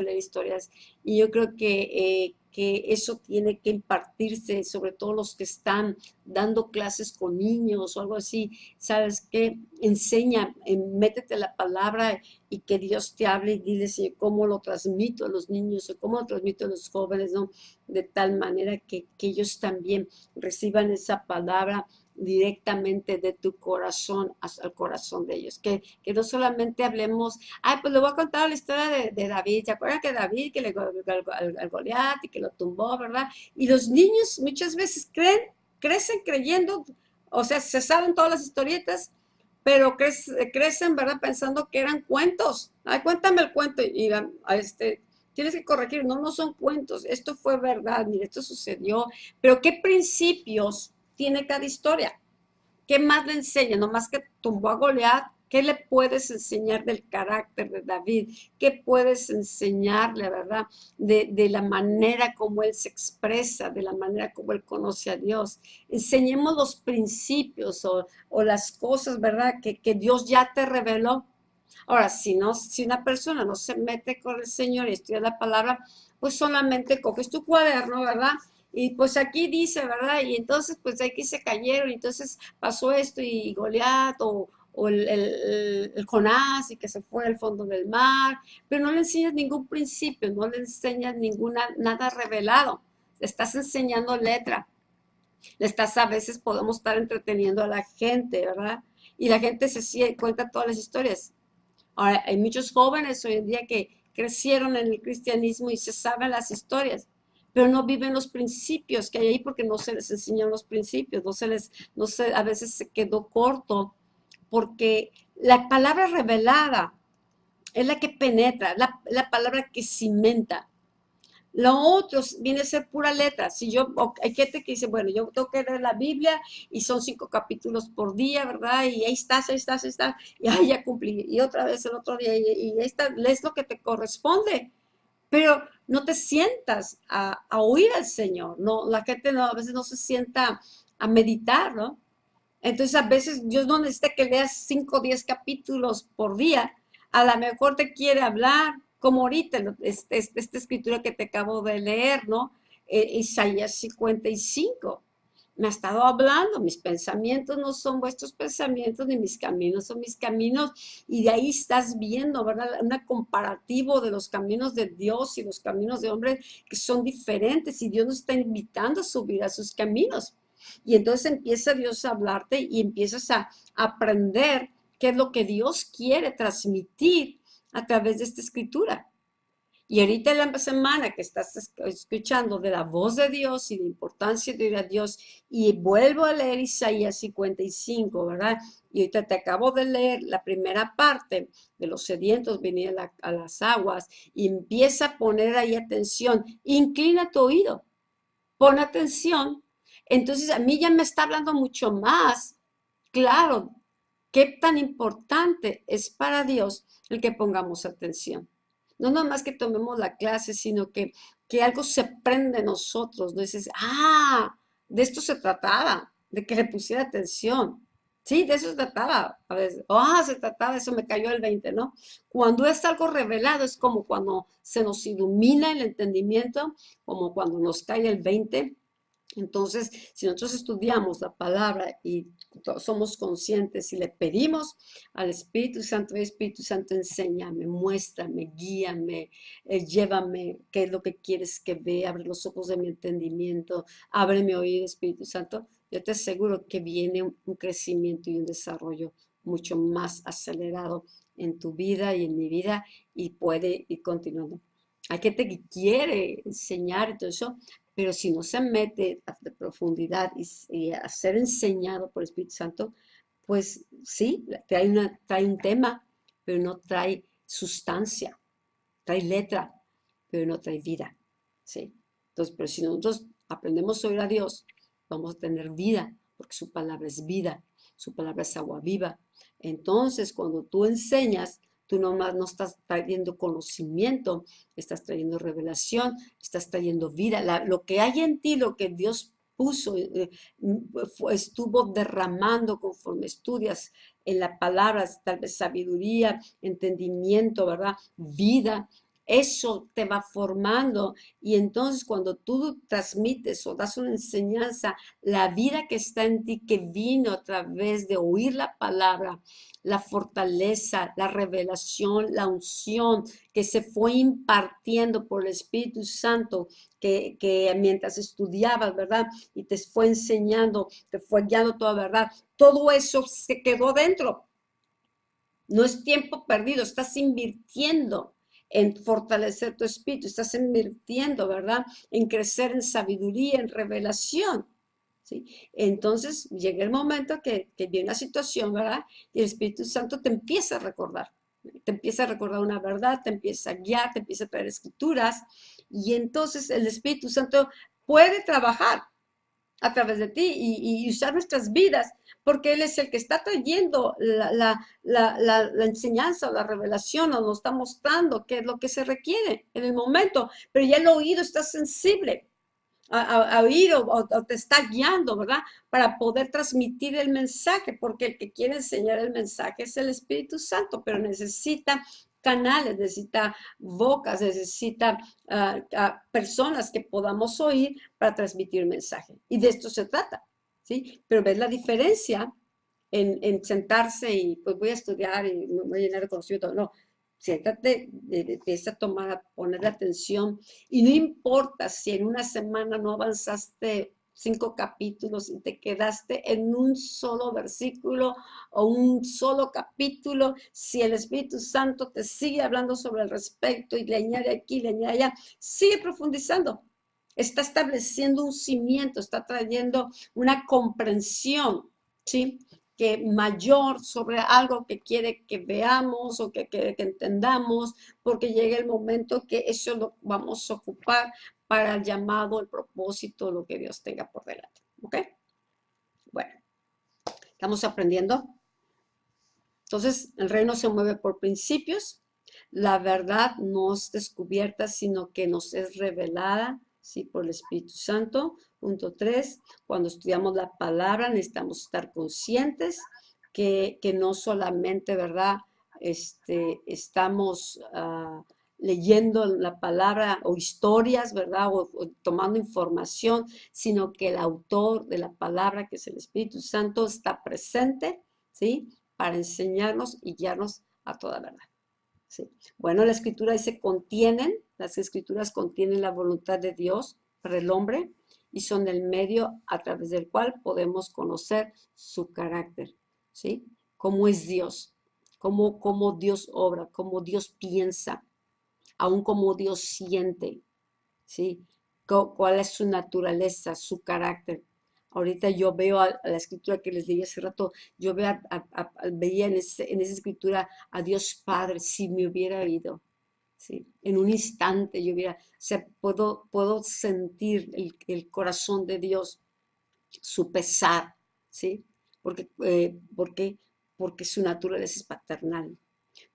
Speaker 1: y yo creo que eso tiene que impartirse, sobre todo los que están dando clases con niños o algo así, ¿sabes qué? Enseña, métete la palabra y que Dios te hable y dile, Señor, cómo lo transmito a los niños o cómo lo transmito a los jóvenes, ¿no? De tal manera que ellos también reciban esa palabra directamente de tu corazón al corazón de ellos. Que no solamente hablemos, ay, pues le voy a contar la historia de David. ¿Se acuerdan que David que le al Goliat y que lo tumbó, verdad? Y los niños muchas veces crecen creyendo, o sea, se saben todas las historietas, pero crecen, ¿verdad? Pensando que eran cuentos. Ay, cuéntame el cuento. Y tienes que corregir, no, no son cuentos, esto fue verdad, mire, esto sucedió. Pero ¿qué principios tiene cada historia? ¿Qué más le enseña? No más que tumbó a Goliat. ¿Qué le puedes enseñar del carácter de David? ¿Qué puedes enseñarle, verdad? De la manera como él se expresa, de la manera como él conoce a Dios. Enseñemos los principios o las cosas, ¿verdad? Que Dios ya te reveló. Ahora, si una persona no se mete con el Señor y estudia la palabra, pues solamente coges tu cuaderno, ¿verdad? Y pues aquí dice, ¿verdad? Y entonces, pues aquí se cayeron, y entonces pasó esto y Goliat o el Jonás y que se fue al fondo del mar, pero no le enseñas ningún principio, no le enseñas nada revelado, le estás enseñando letra, le estás a veces podemos estar entreteniendo a la gente, ¿verdad? Y la gente cuenta todas las historias. Ahora, hay muchos jóvenes hoy en día que crecieron en el cristianismo y se saben las historias, pero no viven los principios que hay ahí porque no se les enseñan los principios, a veces se quedó corto, porque la palabra revelada es la que penetra, la palabra que cimenta. Lo otro viene a ser pura letra. Si yo, hay gente que dice, bueno, yo tengo que leer la Biblia y son 5 capítulos por día, ¿verdad? Y ahí estás, y ahí ya cumplí. Y otra vez el otro día, y ahí está, lees lo que te corresponde. Pero no te sientas a oír al Señor, no, la gente no, a veces no se sienta a meditar, ¿no? Entonces a veces Dios no necesita que leas 5 o 10 capítulos por día, a lo mejor te quiere hablar, como ahorita, esta escritura que te acabo de leer, ¿no? Isaías 55. Me ha estado hablando, mis pensamientos no son vuestros pensamientos, ni mis caminos son mis caminos, y de ahí estás viendo, ¿verdad? Un comparativo de los caminos de Dios y los caminos de hombre que son diferentes, y Dios nos está invitando a subir a sus caminos. Y entonces empieza Dios a hablarte y empiezas a aprender qué es lo que Dios quiere transmitir a través de esta escritura. Y ahorita en la semana que estás escuchando de la voz de Dios y la importancia de ir a Dios, y vuelvo a leer Isaías 55, ¿verdad? Y ahorita te acabo de leer la primera parte de los sedientos venir a las aguas, y empieza a poner ahí atención, inclina tu oído, pon atención. Entonces a mí ya me está hablando mucho más claro qué tan importante es para Dios el que pongamos atención. No nomás que tomemos la clase, sino que algo se prende en nosotros. ¿No? Dices, de esto se trataba, de que le pusiera atención. Sí, de eso se trataba. A veces, se trataba, eso me cayó el 20, ¿no? Cuando es algo revelado, es como cuando se nos ilumina el entendimiento, como cuando nos cae el 20. Entonces, si nosotros estudiamos la palabra y somos conscientes y le pedimos al Espíritu Santo, enséñame, muéstrame, guíame, llévame, qué es lo que quieres que vea, abre los ojos de mi entendimiento, abre mi oído, Espíritu Santo, yo te aseguro que viene un crecimiento y un desarrollo mucho más acelerado en tu vida y en mi vida, y puede ir continuando. Hay gente que quiere enseñar y todo eso, pero si no se mete a profundidad y a ser enseñado por el Espíritu Santo, pues sí, trae un tema, pero no trae sustancia, trae letra, pero no trae vida, ¿sí? Entonces, pero si nosotros aprendemos a oír a Dios, vamos a tener vida, porque su palabra es vida, su palabra es agua viva. Entonces, cuando tú enseñas, tú nomás no estás trayendo conocimiento, estás trayendo revelación, estás trayendo vida. Lo que hay en ti, lo que Dios puso, estuvo derramando conforme estudias en la palabra, tal vez sabiduría, entendimiento, ¿verdad? Vida. eso te va formando y entonces cuando tú transmites o das una enseñanza, la vida que está en ti, que vino a través de oír la palabra, la fortaleza, la revelación, la unción que se fue impartiendo por el Espíritu Santo, que mientras estudiabas, ¿verdad? Y te fue enseñando, te fue guiando toda verdad, todo eso se quedó dentro. No es tiempo perdido, estás invirtiendo en fortalecer tu espíritu, estás invirtiendo, ¿verdad? En crecer en sabiduría, en revelación. ¿Sí? Entonces llega el momento que viene una situación, ¿verdad? Y el Espíritu Santo te empieza a recordar. Te empieza a recordar una verdad, te empieza a guiar, te empieza a traer escrituras. Y entonces el Espíritu Santo puede trabajar a través de ti y usar nuestras vidas, porque Él es el que está trayendo la enseñanza, la revelación, o nos está mostrando qué es lo que se requiere en el momento, pero ya el oído está sensible a oír o te está guiando, ¿verdad? Para poder transmitir el mensaje, porque el que quiere enseñar el mensaje es el Espíritu Santo, pero necesita canales, necesita bocas, necesita personas que podamos oír para transmitir el mensaje. Y de esto se trata, ¿sí? Pero ves la diferencia en sentarse y pues voy a estudiar y me voy a llenar de conocimiento. No, siéntate, empieza a tomar, a poner atención y no importa si en una semana no avanzaste 5 capítulos y te quedaste en un solo versículo o un solo capítulo, si el Espíritu Santo te sigue hablando sobre el respecto y le añade aquí, le añade allá, sigue profundizando. Está estableciendo un cimiento, está trayendo una comprensión, ¿sí? Que mayor sobre algo que quiere que veamos o que quiere que entendamos, porque llega el momento que eso lo vamos a ocupar para el llamado, el propósito, lo que Dios tenga por delante. ¿Ok? Bueno, estamos aprendiendo. Entonces, el reino se mueve por principios. La verdad no es descubierta, sino que nos es revelada, ¿sí? Por el Espíritu Santo. Punto 3, cuando estudiamos la palabra necesitamos estar conscientes que no solamente, ¿verdad? Estamos leyendo la palabra o historias, ¿verdad? O tomando información, sino que el autor de la palabra, que es el Espíritu Santo, está presente, ¿sí? Para enseñarnos y guiarnos a toda verdad. ¿Sí? Bueno, la escritura dice las escrituras contienen la voluntad de Dios para el hombre y son el medio a través del cual podemos conocer su carácter, ¿sí? Cómo es Dios, cómo Dios obra, cómo Dios piensa, aún cómo Dios siente, ¿sí? ¿Cuál es su naturaleza, su carácter? Ahorita yo veo a la escritura que les leí hace rato, yo veía en esa escritura a Dios Padre, si me hubiera oído, ¿sí? En un instante yo hubiera, o sea, puedo sentir el corazón de Dios, su pesar, ¿sí? Porque su naturaleza es paternal.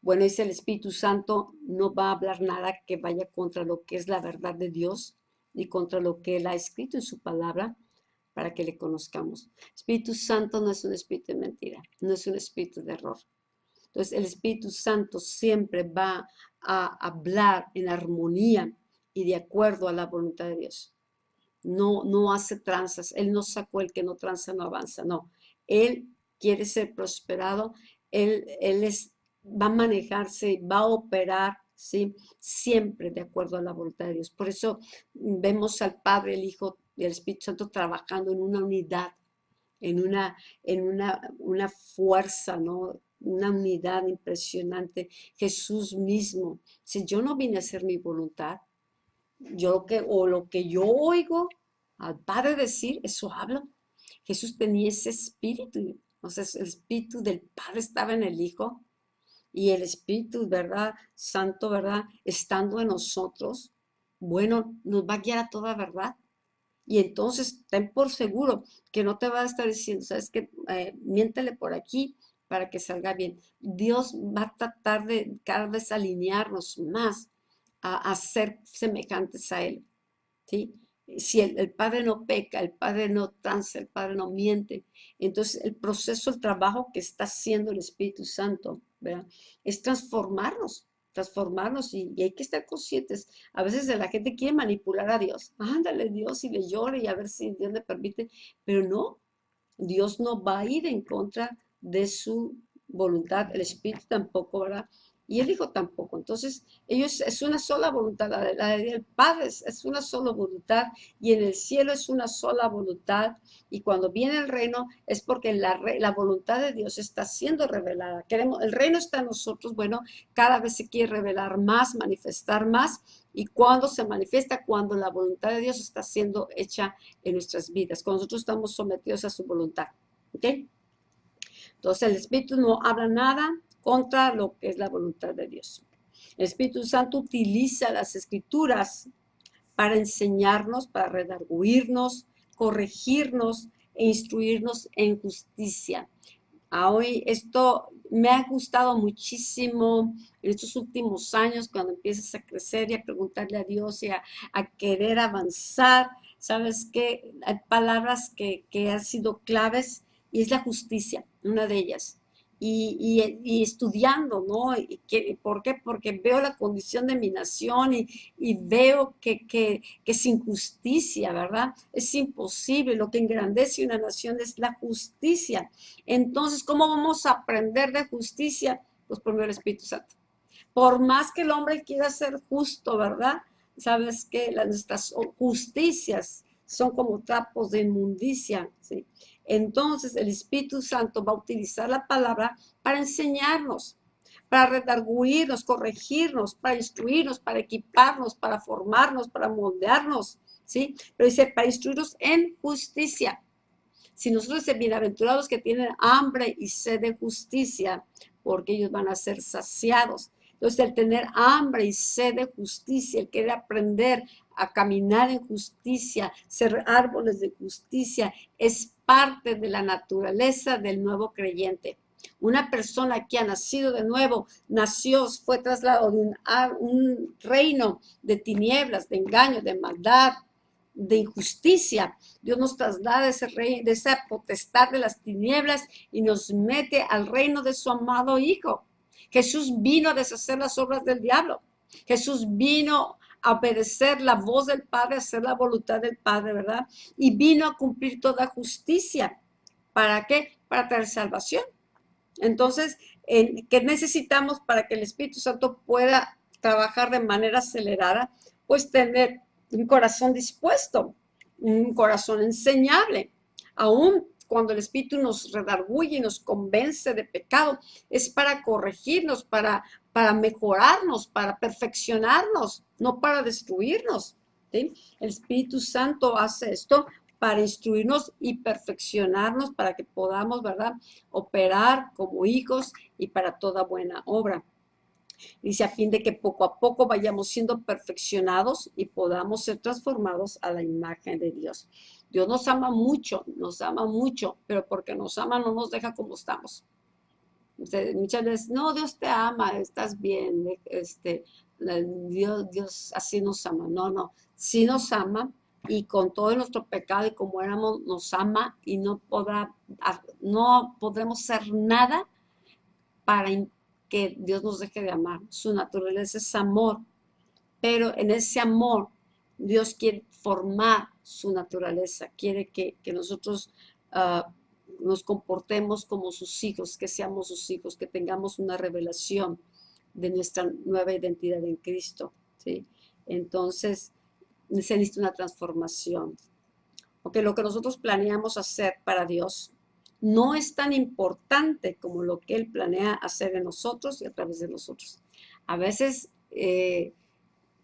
Speaker 1: Bueno, dice el Espíritu Santo, no va a hablar nada que vaya contra lo que es la verdad de Dios, ni contra lo que Él ha escrito en su palabra, para que le conozcamos. Espíritu Santo no es un espíritu de mentira, no es un espíritu de error. Entonces, el Espíritu Santo siempre va a hablar en armonía y de acuerdo a la voluntad de Dios. No hace tranzas. Él no sacó el que no tranza, no avanza. No. Él quiere ser prosperado. Va a manejarse, va a operar, ¿sí? Siempre de acuerdo a la voluntad de Dios. Por eso vemos al Padre, el Hijo y el Espíritu Santo trabajando en una unidad, en una fuerza, ¿no? Una unidad impresionante. Jesús mismo, si yo no vine a hacer mi voluntad, lo que yo oigo al Padre decir, eso hablo. Jesús tenía ese espíritu, o sea, el espíritu del Padre estaba en el Hijo y el Espíritu, ¿verdad? Santo, ¿verdad? Estando en nosotros, bueno, nos va a guiar a toda verdad. Y entonces ten por seguro que no te va a estar diciendo, ¿sabes qué? Miéntele por aquí para que salga bien. Dios va a tratar de cada vez alinearnos más a ser semejantes a Él, ¿sí? Si el Padre no peca, el Padre no tranza, el Padre no miente, entonces el proceso, el trabajo que está haciendo el Espíritu Santo, ¿verdad? Es transformarnos. transformarnos y hay que estar conscientes. A veces la gente quiere manipular a Dios. Ándale, Dios, y le llore y a ver si Dios le permite. Pero no, Dios no va a ir en contra de su voluntad, el Espíritu tampoco, ¿verdad? Y el Hijo tampoco. Entonces, ellos es una sola voluntad, la del Padre es una sola voluntad y en el cielo es una sola voluntad. Y cuando viene el reino es porque la voluntad de Dios está siendo revelada. Queremos, el reino está en nosotros, bueno, cada vez se quiere revelar más, manifestar más. Y cuando se manifiesta, cuando la voluntad de Dios está siendo hecha en nuestras vidas, cuando nosotros estamos sometidos a su voluntad. ¿Ok? Entonces el Espíritu no habla nada contra lo que es la voluntad de Dios. El Espíritu Santo utiliza las Escrituras para enseñarnos, para redarguirnos, corregirnos e instruirnos en justicia. Hoy esto me ha gustado muchísimo en estos últimos años, cuando empiezas a crecer y a preguntarle a Dios y a querer avanzar. Sabes que hay palabras que han sido claves y es la justicia, una de ellas. Y estudiando, ¿no? ¿Por qué? Porque veo la condición de mi nación y veo que es injusticia, ¿verdad? Es imposible. Lo que engrandece una nación es la justicia. Entonces, ¿cómo vamos a aprender de justicia? Pues por medio del Espíritu Santo. Por más que el hombre quiera ser justo, ¿verdad? Sabes que nuestras justicias son como trapos de inmundicia, ¿sí? Entonces, el Espíritu Santo va a utilizar la palabra para enseñarnos, para redarguirnos, corregirnos, para instruirnos, para equiparnos, para formarnos, para moldearnos, ¿sí? Pero dice, para instruirnos en justicia. Si nosotros somos bienaventurados que tienen hambre y sed de justicia, porque ellos van a ser saciados. Entonces, el tener hambre y sed de justicia, el querer aprender a caminar en justicia, ser árboles de justicia, es parte de la naturaleza del nuevo creyente. Una persona que ha nacido de nuevo, nació, fue trasladado de un reino de tinieblas, de engaño, de maldad, de injusticia. Dios nos traslada de esa potestad de las tinieblas y nos mete al reino de su amado Hijo. Jesús vino a deshacer las obras del diablo. Jesús vino a obedecer la voz del Padre, a hacer la voluntad del Padre, ¿verdad? Y vino a cumplir toda justicia. ¿Para qué? Para traer salvación. Entonces, ¿qué necesitamos para que el Espíritu Santo pueda trabajar de manera acelerada? Pues tener un corazón dispuesto, un corazón enseñable. Aún cuando el Espíritu nos redarguye y nos convence de pecado, es para corregirnos, para mejorarnos, para perfeccionarnos, no para destruirnos. ¿Sí? El Espíritu Santo hace esto para instruirnos y perfeccionarnos, para que podamos, ¿verdad?, operar como hijos y para toda buena obra. Dice, a fin de que poco a poco vayamos siendo perfeccionados y podamos ser transformados a la imagen de Dios. Dios nos ama mucho, pero porque nos ama no nos deja como estamos. Muchas veces, no, Dios te ama, estás bien, Dios así nos ama. No, no, sí nos ama y con todo nuestro pecado y como éramos, nos ama y no podremos hacer nada para que Dios nos deje de amar. Su naturaleza es amor, pero en ese amor Dios quiere formar su naturaleza, quiere que nosotros nos comportemos como sus hijos, que seamos sus hijos, que tengamos una revelación de nuestra nueva identidad en Cristo, ¿sí? Entonces, se necesita una transformación. Porque lo que nosotros planeamos hacer para Dios no es tan importante como lo que Él planea hacer en nosotros y a través de nosotros. A veces,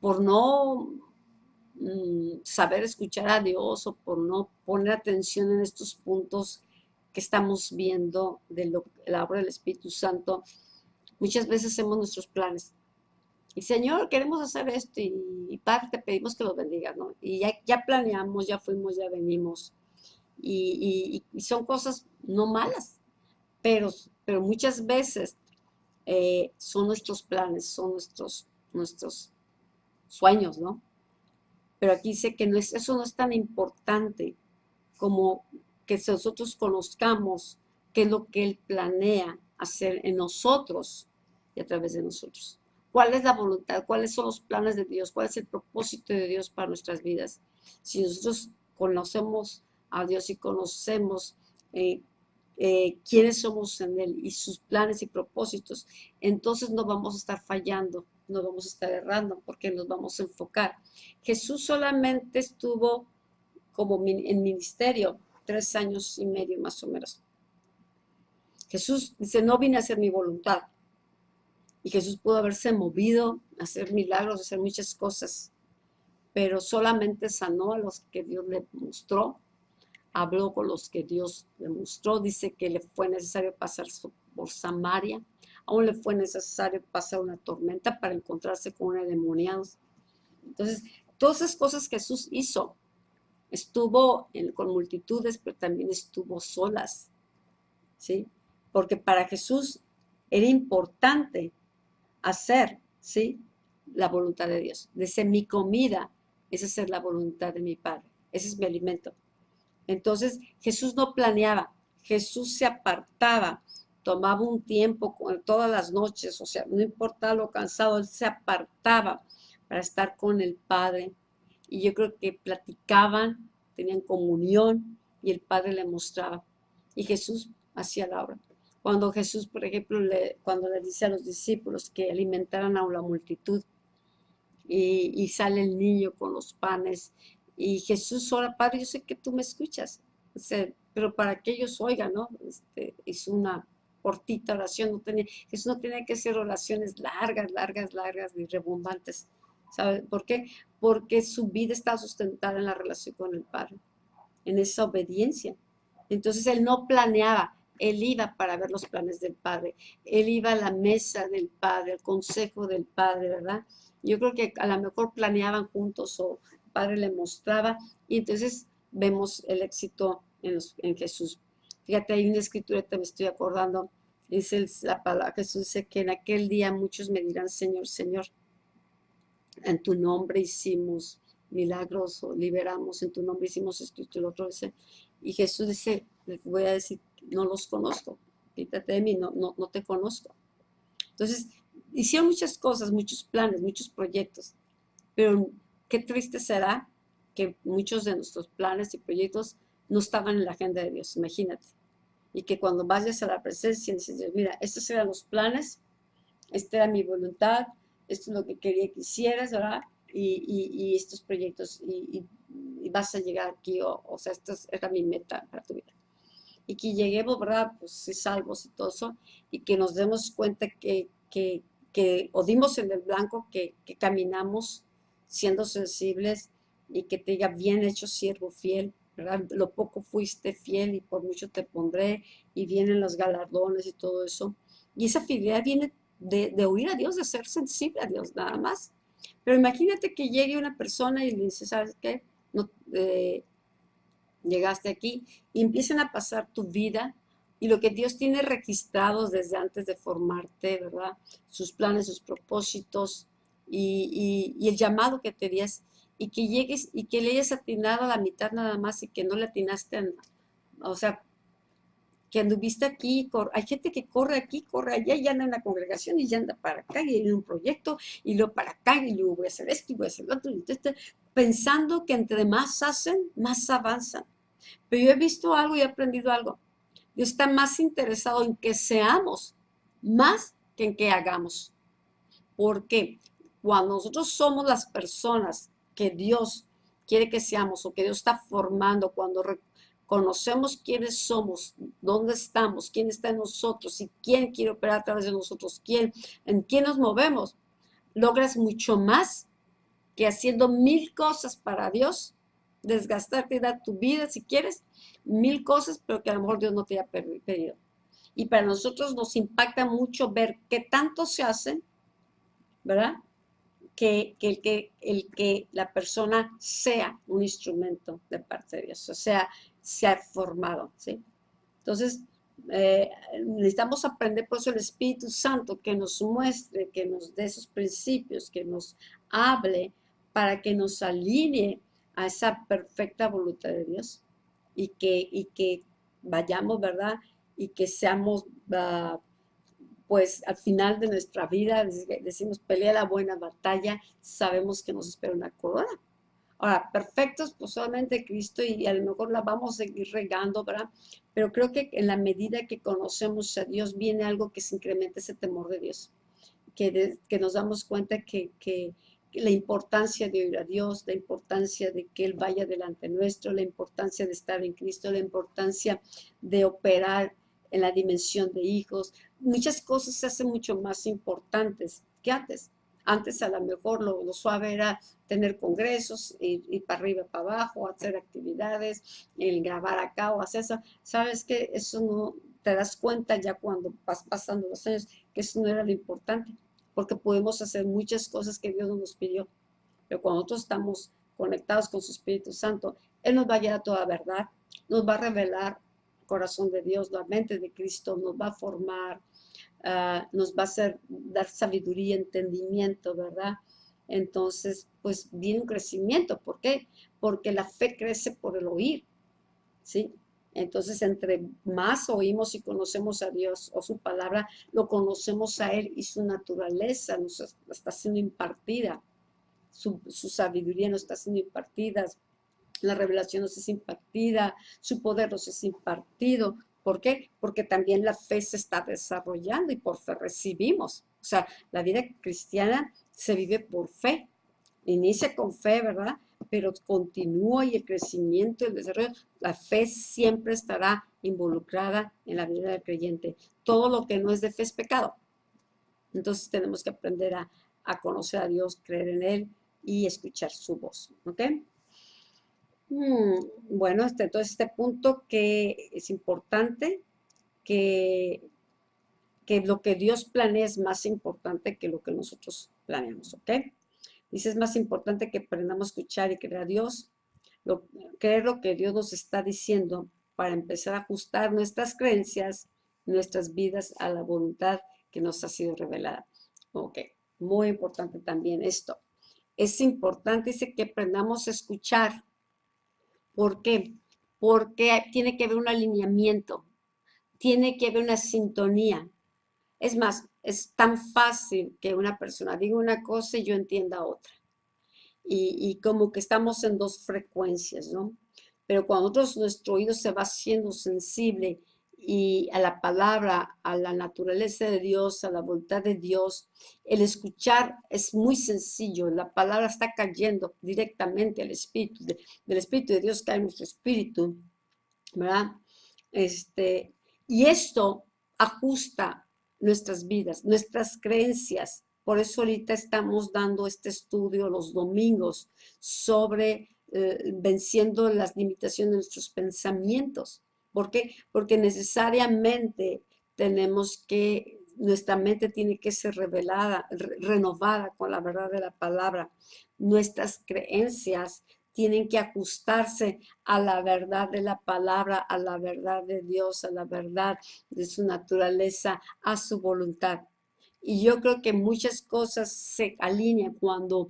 Speaker 1: por no saber escuchar a Dios o por no poner atención en estos puntos que estamos viendo de la obra del Espíritu Santo, muchas veces hacemos nuestros planes. Y Señor, queremos hacer esto y Padre, te pedimos que lo bendiga, ¿no? Y ya planeamos, ya fuimos, ya venimos. Y son cosas no malas, pero muchas veces son nuestros planes, son nuestros sueños, ¿no? Pero aquí dice que eso no es tan importante como que nosotros conozcamos qué es lo que Él planea hacer en nosotros y a través de nosotros. ¿Cuál es la voluntad? ¿Cuáles son los planes de Dios? ¿Cuál es el propósito de Dios para nuestras vidas? Si nosotros conocemos a Dios y conocemos eh, quiénes somos en Él y sus planes y propósitos, entonces no vamos a estar fallando, no vamos a estar errando porque nos vamos a enfocar. Jesús solamente estuvo como en ministerio 3 años y medio más o menos. Jesús dice, no vine a hacer mi voluntad. Y Jesús pudo haberse movido, hacer milagros, hacer muchas cosas, pero solamente sanó a los que Dios le mostró, habló con los que Dios le mostró, dice que le fue necesario pasar por Samaria, aún le fue necesario pasar una tormenta para encontrarse con un endemoniado. Entonces, todas esas cosas Jesús hizo, estuvo con multitudes, pero también estuvo solas, ¿sí? Porque para Jesús era importante hacer, ¿sí? La voluntad de Dios. Dice, mi comida es hacer la voluntad de mi Padre. Ese es mi alimento. Entonces, Jesús no planeaba, Jesús se apartaba, tomaba un tiempo todas las noches, o sea, no importaba lo cansado, él se apartaba para estar con el Padre. Y yo creo que platicaban, tenían comunión y el Padre le mostraba. Y Jesús hacía la obra. Cuando Jesús, por ejemplo, cuando le dice a los discípulos que alimentaran a la multitud y sale el niño con los panes y Jesús ora, Padre, yo sé que tú me escuchas, o sea, pero para que ellos oigan, ¿no? Hizo una cortita oración, Jesús no tenía que hacer oraciones largas, largas, largas y rebombantes. ¿Sabe por qué? Porque su vida estaba sustentada en la relación con el Padre, en esa obediencia. Entonces él no planeaba, él iba para ver los planes del Padre, él iba a la mesa del Padre, al consejo del Padre, ¿verdad? Yo creo que a lo mejor planeaban juntos o el Padre le mostraba y entonces vemos el éxito en Jesús. Fíjate, hay una escritura que me estoy acordando, dice la palabra, Jesús dice que en aquel día muchos me dirán, Señor, Señor, en tu nombre hicimos milagros o liberamos, en tu nombre hicimos esto y lo otro. Dice, y Jesús dice, les voy a decir, no los conozco, quítate de mí, no te conozco. Entonces, hicieron muchas cosas, muchos planes, muchos proyectos, pero qué triste será que muchos de nuestros planes y proyectos no estaban en la agenda de Dios, imagínate. Y que cuando vayas a la presencia dices, mira, estos eran los planes, esta era mi voluntad, esto es lo que quería que hicieras, ¿verdad? Y estos proyectos, y vas a llegar aquí, o sea, esta era mi meta para tu vida. Y que lleguemos, ¿verdad? Pues sí, salvos y todo eso, y que nos demos cuenta que o dimos en el blanco, que caminamos siendo sensibles, y que te diga, bien hecho, siervo fiel, ¿verdad? Lo poco fuiste fiel y por mucho te pondré, y vienen los galardones y todo eso. Y esa fidelidad viene de oír a Dios, de ser sensible a Dios, nada más. Pero imagínate que llegue una persona y le dice, ¿sabes qué? No, llegaste aquí y empiezan a pasar tu vida y lo que Dios tiene registrados desde antes de formarte, ¿verdad? Sus planes, sus propósitos y el llamado que te días y que llegues y que le hayas atinado a la mitad nada más y que no le atinaste, o sea, que anduviste aquí, hay gente que corre aquí, corre allá y anda en la congregación y ya anda para acá y en un proyecto y luego para acá y luego voy a hacer esto y voy a hacer lo otro, y pensando que entre más hacen, más avanzan. Pero yo he visto algo y he aprendido algo. Dios está más interesado en que seamos más que en que hagamos. Porque cuando nosotros somos las personas que Dios quiere que seamos o que Dios está formando, cuando conocemos quiénes somos, dónde estamos, quién está en nosotros y quién quiere operar a través de nosotros, en quién nos movemos, logras mucho más que haciendo 1000 cosas para Dios, desgastarte y dar tu vida si quieres, 1000 cosas, pero que a lo mejor Dios no te haya pedido. Y para nosotros nos impacta mucho ver qué tanto se hacen, ¿verdad? Que la persona sea un instrumento de parte de Dios, o sea, se ha formado, ¿sí? Entonces, necesitamos aprender por eso el Espíritu Santo que nos muestre, que nos dé esos principios, que nos hable para que nos alinee a esa perfecta voluntad de Dios y que vayamos, ¿verdad? Y que seamos pues al final de nuestra vida decimos, pelea la buena batalla, sabemos que nos espera una corona. Ahora, perfectos, pues solamente Cristo y a lo mejor la vamos a seguir regando, ¿verdad? Pero creo que en la medida que conocemos a Dios viene algo que se incrementa ese temor de Dios, que nos damos cuenta que la importancia de oír a Dios, la importancia de que Él vaya delante nuestro, la importancia de estar en Cristo, la importancia de operar en la dimensión de hijos. Muchas cosas se hacen mucho más importantes que antes. Antes a lo mejor lo suave era tener congresos, ir para arriba, para abajo, hacer actividades, el grabar acá o hacer eso. ¿Sabes qué? Eso no te das cuenta ya cuando vas pasando los años que eso no era lo importante, porque podemos hacer muchas cosas que Dios nos pidió. Pero cuando nosotros estamos conectados con su Espíritu Santo, Él nos va a llevar a toda verdad, nos va a revelar el corazón de Dios, la mente de Cristo, nos va a formar, nos va a hacer dar sabiduría, entendimiento, ¿verdad? Entonces, pues viene un crecimiento. ¿Por qué? Porque la fe crece por el oír, ¿sí? Entonces, entre más oímos y conocemos a Dios o su palabra, lo conocemos a Él y su naturaleza nos está siendo impartida, su sabiduría nos está siendo impartida, la revelación nos es impartida, su poder nos es impartido. ¿Por qué? Porque también la fe se está desarrollando y por fe recibimos. O sea, la vida cristiana se vive por fe. Inicia con fe, ¿verdad? Pero continúa y el crecimiento, el desarrollo, la fe siempre estará involucrada en la vida del creyente. Todo lo que no es de fe es pecado. Entonces tenemos que aprender a conocer a Dios, creer en Él y escuchar su voz. ¿Ok? Bueno, entonces este punto que es importante, que, que lo que Dios planea es más importante que lo que nosotros planeamos, ¿ok? Dice, es más importante que aprendamos a escuchar y creer a Dios, creer lo que Dios nos está diciendo para empezar a ajustar nuestras creencias, nuestras vidas a la voluntad que nos ha sido revelada. Ok, muy importante también esto. Es importante, dice, que aprendamos a escuchar. ¿Por qué? Porque tiene que haber un alineamiento, tiene que haber una sintonía. Es más, es tan fácil que una persona diga una cosa y yo entienda otra. Y como que estamos en dos frecuencias, ¿no? Pero cuando nuestro oído se va haciendo sensible y a la palabra, a la naturaleza de Dios, a la voluntad de Dios, el escuchar es muy sencillo. La palabra está cayendo directamente al Espíritu, del Espíritu de Dios cae en nuestro espíritu, ¿verdad? Y esto ajusta nuestras vidas, nuestras creencias. Por eso ahorita estamos dando este estudio los domingos sobre venciendo las limitaciones de nuestros pensamientos. ¿Por qué? Porque necesariamente nuestra mente tiene que ser revelada, renovada con la verdad de la palabra. Nuestras creencias tienen que ajustarse a la verdad de la palabra, a la verdad de Dios, a la verdad de su naturaleza, a su voluntad. Y yo creo que muchas cosas se alinean cuando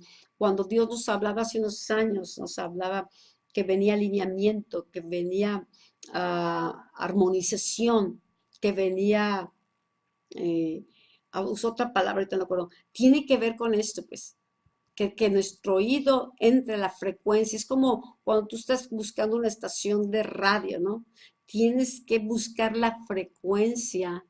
Speaker 1: Dios nos hablaba hace unos años, nos hablaba que venía alineamiento, que venía armonización, que venía, usó otra palabra, ahorita no me acuerdo, tiene que ver con esto, pues, que nuestro oído entre la frecuencia. Es como cuando tú estás buscando una estación de radio, ¿no? Tienes que buscar la frecuencia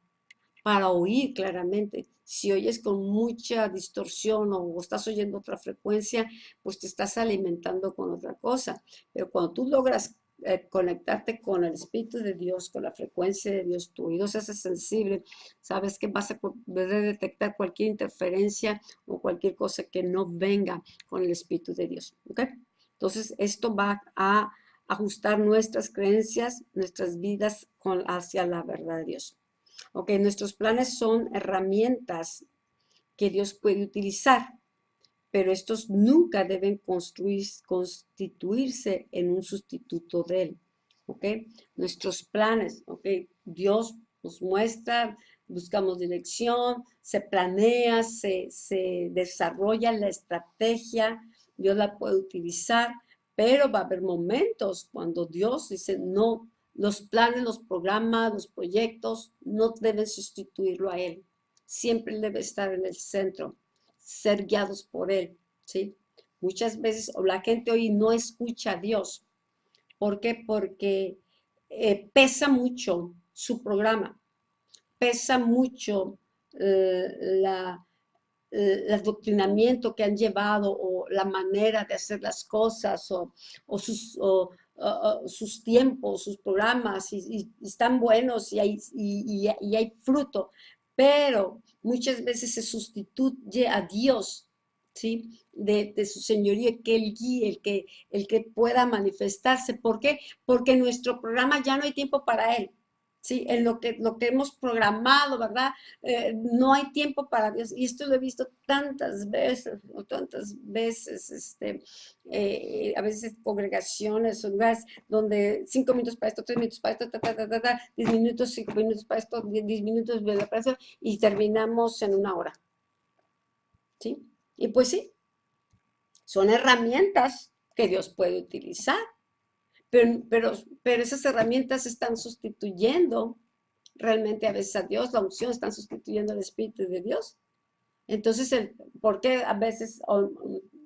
Speaker 1: para oír claramente. Si oyes con mucha distorsión o estás oyendo otra frecuencia, pues te estás alimentando con otra cosa. Pero cuando tú logras conectarte con el Espíritu de Dios, con la frecuencia de Dios, tu oído se hace sensible, sabes que vas a poder detectar cualquier interferencia o cualquier cosa que no venga con el Espíritu de Dios. ¿Ok? Entonces, esto va a ajustar nuestras creencias, nuestras vidas hacia la verdad de Dios. Ok, nuestros planes son herramientas que Dios puede utilizar, pero estos nunca deben constituirse en un sustituto de Él. Ok, nuestros planes, ok, Dios nos muestra, buscamos dirección, se planea, se desarrolla la estrategia, Dios la puede utilizar, pero va a haber momentos cuando Dios dice no. Los planes, los programas, los proyectos no deben sustituirlo a Él. siempre Él debe estar en el centro, ser guiados por Él, ¿sí? Muchas veces la gente hoy no escucha a Dios. ¿Por qué? Porque pesa mucho su programa, pesa mucho la, el adoctrinamiento que han llevado o la manera de hacer las cosas o sus tiempos, sus programas y están buenos y hay fruto, pero muchas veces se sustituye a Dios, ¿sí? De su señoría, que Él guíe, el que pueda manifestarse. ¿Por qué? Porque en nuestro programa ya no hay tiempo para Él. Sí, en lo que hemos programado, ¿verdad? No hay tiempo para Dios. Y esto lo he visto tantas veces, a veces congregaciones o lugares donde 5 minutos para esto, 3 minutos para esto, 10 minutos, 5 minutos para esto, 10 minutos para eso, y terminamos en una hora, ¿sí? Y pues sí, son herramientas que Dios puede utilizar, pero esas herramientas están sustituyendo realmente a veces a Dios, la unción están sustituyendo al Espíritu de Dios. Entonces, ¿por qué a veces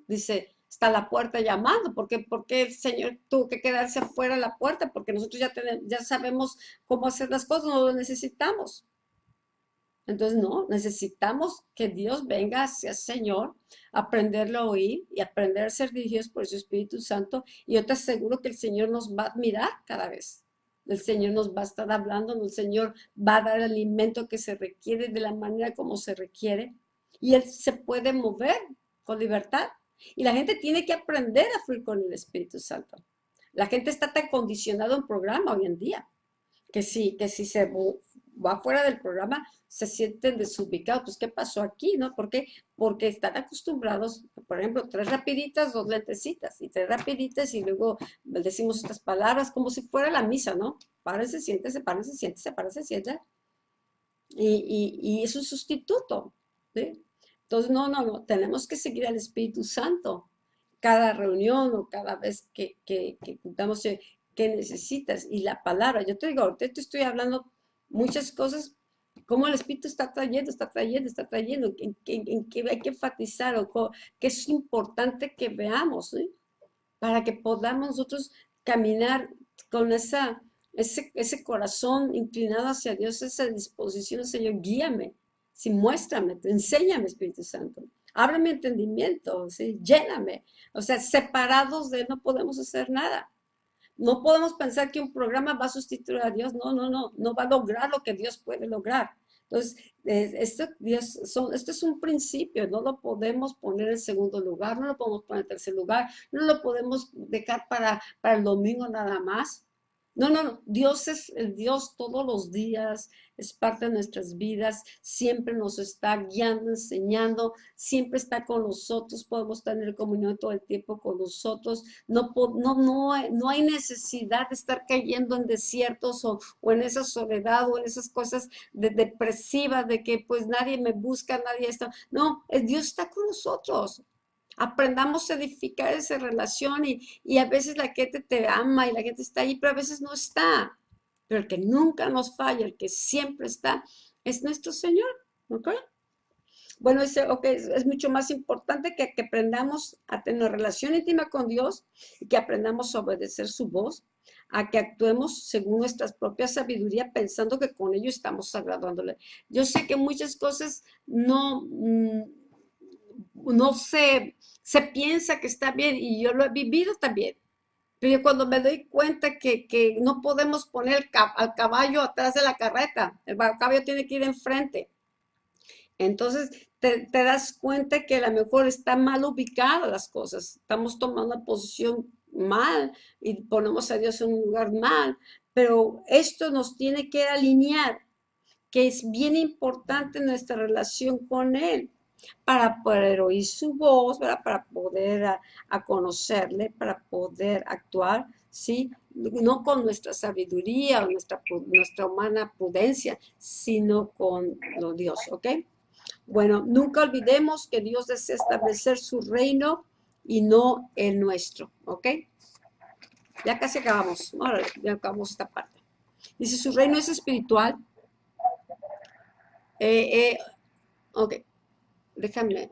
Speaker 1: dice, está la puerta llamando? ¿Por qué el Señor tuvo que quedarse afuera de la puerta? Porque nosotros ya sabemos cómo hacer las cosas, no lo necesitamos. Entonces, no, necesitamos que Dios venga hacia el Señor, aprenderlo a oír y aprender a ser dirigidos por su Espíritu Santo. Y yo te aseguro que el Señor nos va a admirar cada vez. El Señor nos va a estar hablando, el Señor va a dar el alimento que se requiere de la manera como se requiere. Y Él se puede mover con libertad. Y la gente tiene que aprender a fluir con el Espíritu Santo. La gente está tan condicionada a un programa hoy en día que si se va fuera del programa, se sienten desubicados. Pues, ¿qué pasó aquí? ¿No? ¿Por qué? Porque están acostumbrados, por ejemplo, 3 rapiditas, 2 lentecitas, y 3 rapiditas, y luego decimos estas palabras como si fuera la misa, ¿no? Párense, siéntese, párense, siéntese, párense, siéntese. Y es un sustituto, ¿sí? Entonces, no, tenemos que seguir al Espíritu Santo. Cada reunión o cada vez que juntamos, ¿qué necesitas? Y la palabra, yo te digo, ahorita te estoy hablando muchas cosas, cómo el Espíritu está trayendo, en qué hay que enfatizar o qué es importante que veamos, ¿sí? Para que podamos nosotros caminar con ese corazón inclinado hacia Dios, esa disposición, Señor, guíame, sí, muéstrame, enséñame, Espíritu Santo. Abre mi entendimiento, ¿sí? Lléname. O sea, separados de Él no podemos hacer nada. No podemos pensar que un programa va a sustituir a Dios. No va a lograr lo que Dios puede lograr. Entonces, esto es un principio, no lo podemos poner en segundo lugar, no lo podemos poner en tercer lugar, no lo podemos dejar para el domingo nada más. No, Dios es el Dios todos los días, es parte de nuestras vidas, siempre nos está guiando, enseñando, siempre está con nosotros, podemos tener comunión todo el tiempo con nosotros, no hay necesidad de estar cayendo en desiertos o en esa soledad o en esas cosas depresivas de que pues nadie me busca, nadie está. No, Dios está con nosotros. Aprendamos a edificar esa relación y a veces la gente te ama y la gente está ahí, pero a veces no está. Pero el que nunca nos falla, el que siempre está, es nuestro Señor. ¿Ok? Bueno, es mucho más importante que aprendamos a tener una relación íntima con Dios y que aprendamos a obedecer su voz, a que actuemos según nuestra propia sabiduría, pensando que con ello estamos agradándole. Yo sé que muchas cosas no se piensa que está bien y yo lo he vivido también. Pero yo cuando me doy cuenta que no podemos poner al caballo atrás de la carreta, el caballo tiene que ir enfrente. Entonces te das cuenta que a lo mejor está mal ubicadas las cosas. Estamos tomando una posición mal y ponemos a Dios en un lugar mal. Pero esto nos tiene que alinear, que es bien importante nuestra relación con Él, para poder oír su voz, ¿verdad? Para poder a conocerle, para poder actuar, ¿sí? No con nuestra sabiduría o nuestra humana prudencia, sino con Dios, ¿ok? Bueno, nunca olvidemos que Dios desea establecer su reino y no el nuestro, ¿ok? Ya casi acabamos, ahora ya acabamos esta parte. Dice, su reino es espiritual. Ok, déjame.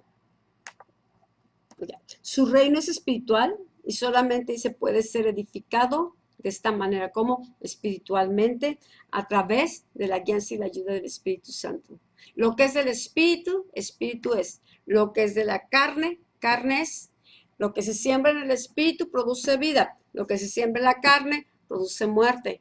Speaker 1: Ya. Su reino es espiritual y solamente se puede ser edificado de esta manera, como espiritualmente, a través de la guianza y la ayuda del Espíritu Santo. Lo que es del Espíritu, Espíritu es. Lo que es de la carne, carne es. Lo que se siembra en el Espíritu produce vida. Lo que se siembra en la carne produce muerte.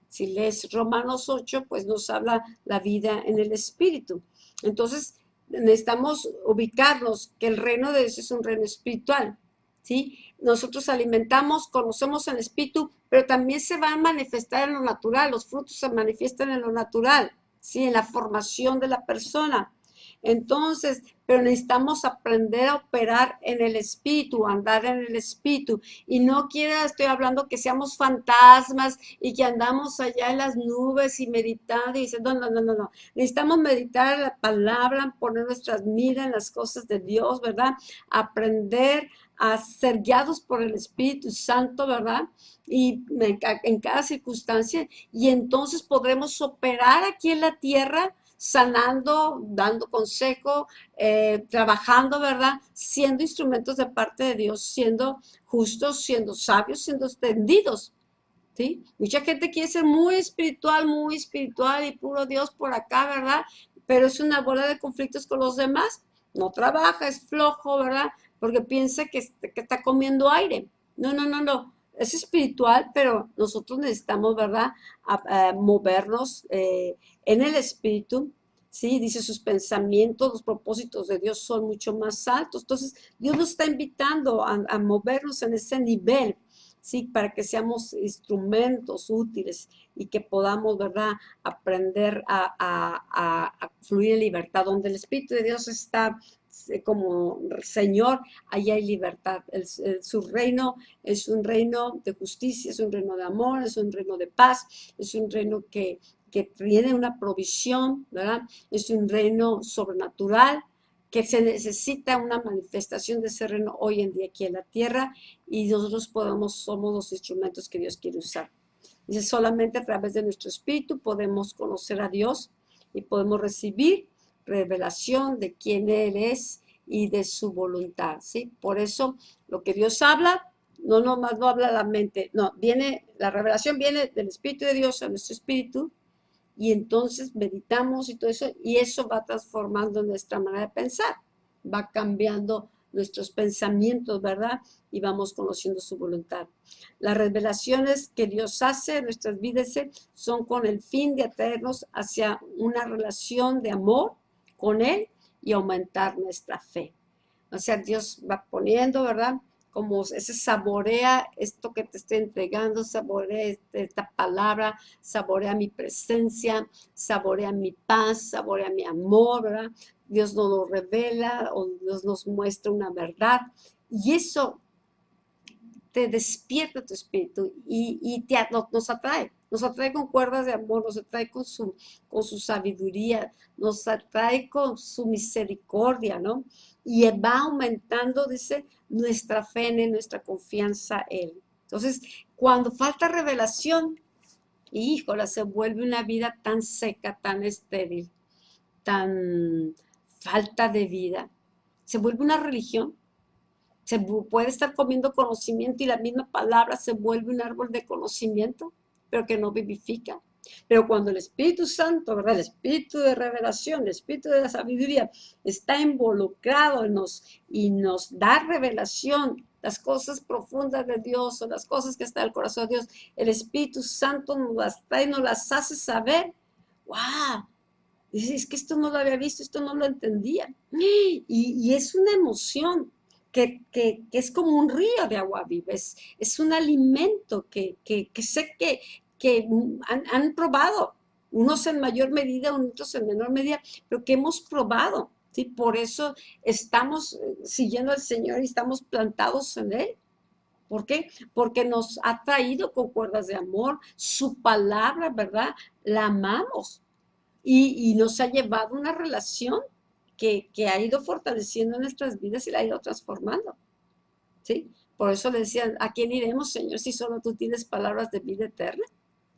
Speaker 1: Si lees Romanos 8, pues nos habla la vida en el Espíritu. Entonces, necesitamos ubicarnos que el reino de Dios es un reino espiritual, ¿sí? Nosotros alimentamos, conocemos el espíritu, pero también se va a manifestar en lo natural, los frutos se manifiestan en lo natural, ¿sí? En la formación de la persona. Entonces, pero necesitamos aprender a operar en el espíritu, andar en el espíritu. Y no estoy hablando que seamos fantasmas y que andamos allá en las nubes y meditando y diciendo, no, no, no, no. Necesitamos meditar la palabra, poner nuestras miras en las cosas de Dios, ¿verdad? Aprender a ser guiados por el Espíritu Santo, ¿verdad? Y en cada circunstancia. Y entonces podremos operar aquí en la tierra sanando, dando consejo, trabajando, ¿verdad? Siendo instrumentos de parte de Dios, siendo justos, siendo sabios, siendo extendidos, ¿sí? Mucha gente quiere ser muy espiritual y puro Dios por acá, ¿verdad? Pero es una bola de conflictos con los demás. No trabaja, es flojo, ¿verdad? Porque piensa que está comiendo aire. No, no, no, no. Es espiritual, pero nosotros necesitamos, ¿verdad? Movernos en el espíritu. Sí, dice sus pensamientos, los propósitos de Dios son mucho más altos. Entonces, Dios nos está invitando a movernos en ese nivel, sí, para que seamos instrumentos útiles y que podamos, ¿verdad?, aprender a fluir en libertad. Donde el Espíritu de Dios está como Señor, allá hay libertad. Su reino es un reino de justicia, es un reino de amor, es un reino de paz, es un reino que tiene una provisión, ¿verdad? Es un reino sobrenatural, que se necesita una manifestación de ese reino hoy en día aquí en la tierra y nosotros somos los instrumentos que Dios quiere usar. Dice, solamente a través de nuestro espíritu podemos conocer a Dios y podemos recibir revelación de quién Él es y de su voluntad, ¿sí? Por eso lo que Dios habla, no nomás no habla la mente, no, la revelación viene del Espíritu de Dios a nuestro espíritu y entonces meditamos y todo eso, y eso va transformando nuestra manera de pensar, va cambiando nuestros pensamientos, ¿verdad? Y vamos conociendo su voluntad. Las revelaciones que Dios hace en nuestras vidas son con el fin de atraernos hacia una relación de amor con Él y aumentar nuestra fe. O sea, Dios va poniendo, ¿verdad? Como ese saborea esto que te estoy entregando, saborea esta palabra, saborea mi presencia, saborea mi paz, saborea mi amor, ¿verdad? Dios nos lo revela o Dios nos muestra una verdad. Y eso te despierta tu espíritu y nos atrae con cuerdas de amor, nos atrae con su sabiduría, nos atrae con su misericordia, ¿no? Y va aumentando, dice, nuestra fe en Él, nuestra confianza en Él. Entonces, cuando falta revelación, híjola, se vuelve una vida tan seca, tan estéril, tan falta de vida. Se vuelve una religión. Se puede estar comiendo conocimiento y la misma palabra se vuelve un árbol de conocimiento, pero que no vivifica. Pero cuando el Espíritu Santo, ¿verdad? El Espíritu de revelación, el Espíritu de la sabiduría está involucrado en y nos da revelación, las cosas profundas de Dios o las cosas que están en el corazón de Dios, el Espíritu Santo nos las trae, nos las hace saber. ¡Wow! Dice, es que esto no lo había visto, esto no lo entendía. Y es una emoción que es como un río de agua viva, es un alimento que sé que han probado, unos en mayor medida, otros en menor medida, pero que hemos probado, ¿sí? Por eso estamos siguiendo al Señor y estamos plantados en Él. ¿Por qué? Porque nos ha traído con cuerdas de amor, su palabra, ¿verdad? La amamos y nos ha llevado una relación que ha ido fortaleciendo nuestras vidas y la ha ido transformando, ¿sí? Por eso le decían, ¿a quién iremos, Señor, si solo tú tienes palabras de vida eterna?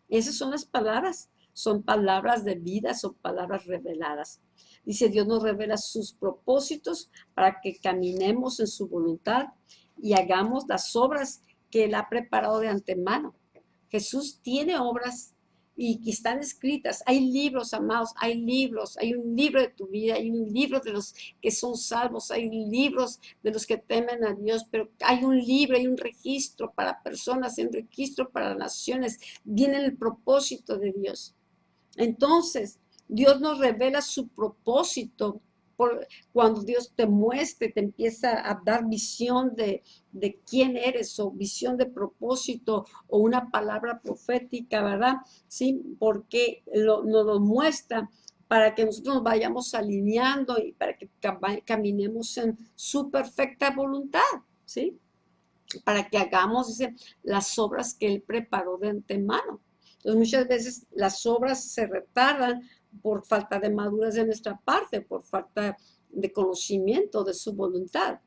Speaker 1: Esas son las palabras, son palabras de vida, son palabras reveladas. Dice, Dios nos revela sus propósitos para que caminemos en su voluntad y hagamos las obras que Él ha preparado de antemano. Jesús tiene obras y que están escritas. Hay libros, amados, hay libros. Hay un libro de tu vida, hay un libro de los que son salvos, hay libros de los que temen a Dios, pero hay un libro, hay un registro para personas, hay un registro para naciones. Viene el propósito de Dios. Entonces, Dios nos revela su propósito cuando Dios te muestre, te empieza a dar visión de quién eres o visión de propósito o una palabra profética, ¿verdad? Sí, porque nos lo muestra para que nosotros nos vayamos alineando y para que caminemos en su perfecta voluntad, ¿sí? Para que hagamos las obras que Él preparó de antemano. Entonces muchas veces las obras se retardan por falta de madurez de nuestra parte, por falta de conocimiento de su voluntad.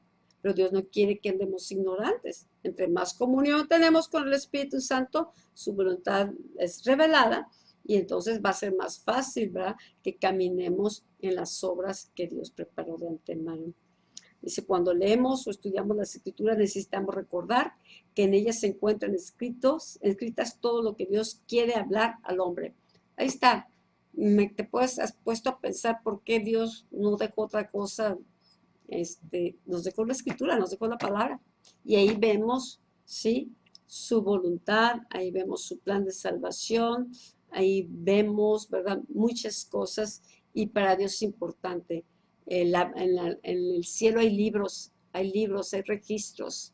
Speaker 1: Pero Dios no quiere que andemos ignorantes. Entre más comunión tenemos con el Espíritu Santo, su voluntad es revelada y entonces va a ser más fácil, ¿verdad?, que caminemos en las obras que Dios preparó de antemano. Dice, cuando leemos o estudiamos las Escrituras necesitamos recordar que en ellas se encuentran escritas todo lo que Dios quiere hablar al hombre. Ahí está. Has puesto a pensar por qué Dios no dejó otra cosa. Nos dejó la Escritura, nos dejó la palabra. Y ahí vemos, ¿sí?, su voluntad, ahí vemos su plan de salvación, ahí vemos, ¿verdad?, muchas cosas. Y para Dios es importante. En el cielo hay libros, hay registros.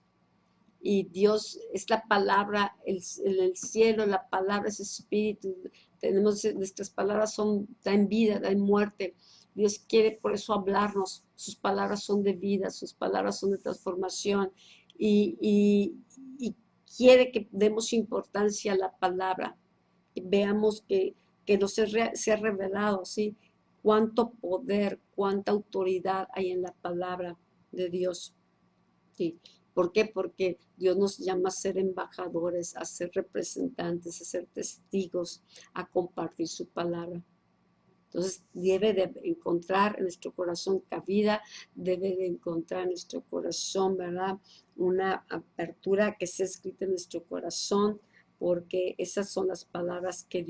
Speaker 1: Y Dios es la palabra, en el cielo la palabra es espíritu. Nuestras palabras dan vida, dan muerte. Dios quiere por eso hablarnos. Sus palabras son de vida, sus palabras son de transformación. Y quiere que demos importancia a la palabra. Que veamos que nos se ha revelado, ¿sí?, cuánto poder, cuánta autoridad hay en la palabra de Dios. ¿Sí? ¿Por qué? Porque Dios nos llama a ser embajadores, a ser representantes, a ser testigos, a compartir su palabra. Entonces debe de encontrar en nuestro corazón cabida, debe de encontrar en nuestro corazón, ¿verdad?, una apertura que sea escrita en nuestro corazón, porque esas son las palabras que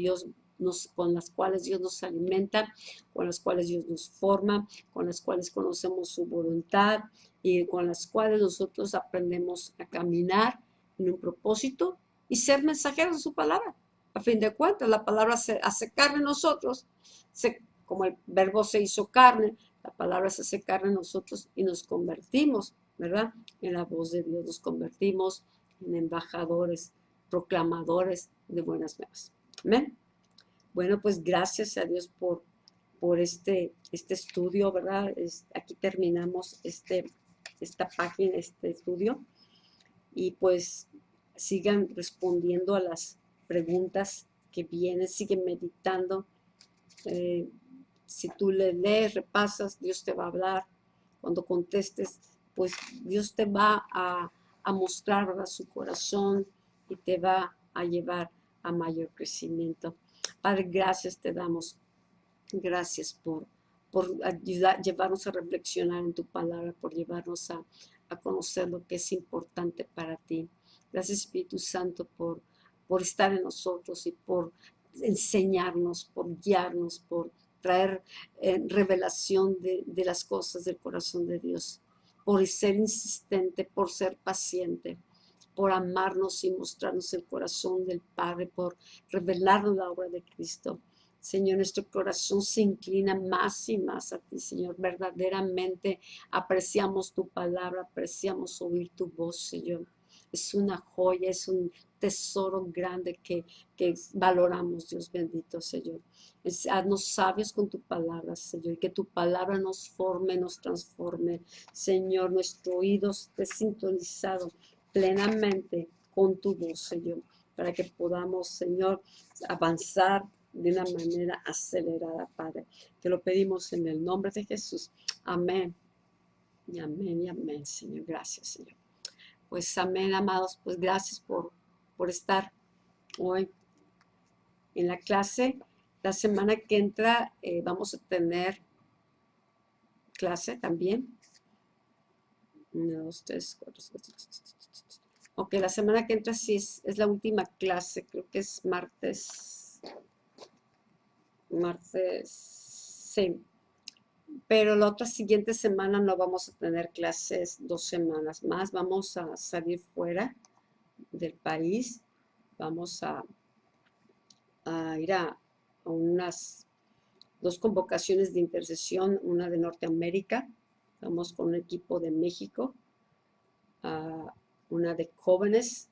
Speaker 1: con las cuales Dios nos alimenta, con las cuales Dios nos forma, con las cuales conocemos su voluntad y con las cuales nosotros aprendemos a caminar en un propósito y ser mensajeros de su palabra. A fin de cuentas, la palabra se hace carne en nosotros, como el verbo se hizo carne, la palabra se hace carne en nosotros y nos convertimos, ¿verdad?, en la voz de Dios, nos convertimos en embajadores, proclamadores de buenas nuevas. Amén. Bueno, pues gracias a Dios por este estudio, ¿verdad? Aquí terminamos esta página, este estudio, y pues sigan respondiendo a las preguntas que vienen, siguen meditando. Si tú lees, repasas, Dios te va a hablar. Cuando contestes, pues Dios te va a mostrar, ¿verdad?, su corazón y te va a llevar a mayor crecimiento. Padre, gracias te damos. Gracias por llevarnos a reflexionar en tu palabra, por llevarnos a conocer lo que es importante para ti. Gracias, Espíritu Santo, por estar en nosotros y por enseñarnos, por guiarnos, por traer revelación de las cosas del corazón de Dios, por ser insistente, por ser paciente, por amarnos y mostrarnos el corazón del Padre, por revelarnos la obra de Cristo. Señor, nuestro corazón se inclina más y más a ti, Señor. Verdaderamente apreciamos tu palabra, apreciamos oír tu voz, Señor. Es una joya, es un tesoro grande que valoramos, Dios bendito, Señor. Haznos sabios con tu palabra, Señor, y que tu palabra nos forme, nos transforme. Señor, nuestro oído esté sintonizado plenamente con tu voz, Señor, para que podamos, Señor, avanzar de una manera acelerada, Padre. Te lo pedimos en el nombre de Jesús. Amén. Y amén, y amén, Señor. Gracias, Señor. Pues amén, amados. Pues gracias por estar hoy en la clase. La semana que entra vamos a tener clase también. 1, 2, 3, 4, 5, 6. Ok, la semana que entra sí es la última clase, creo que es martes. Martes, sí. Pero la otra siguiente semana no vamos a tener clases 2 semanas más. Vamos a salir fuera del país. Vamos a ir a unas 2 convocaciones de intercesión, una de Norteamérica. Vamos con un equipo de México, una de jóvenes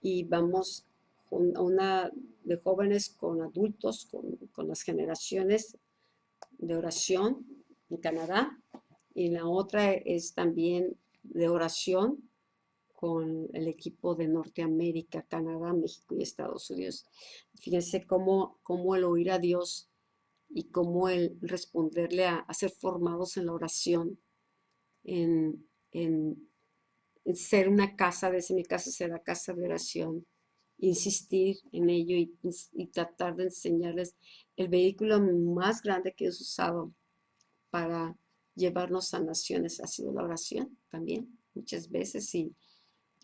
Speaker 1: y vamos a una de jóvenes con adultos, con las generaciones de oración en Canadá, y la otra es también de oración con el equipo de Norteamérica, Canadá, México y Estados Unidos. Fíjense cómo el oír a Dios y cómo el responderle a ser formados en la oración, en, en, en ser una casa, desde mi casa será casa de oración, insistir en ello y tratar de enseñarles el vehículo más grande que Dios usado para llevarnos a naciones ha sido la oración también, muchas veces,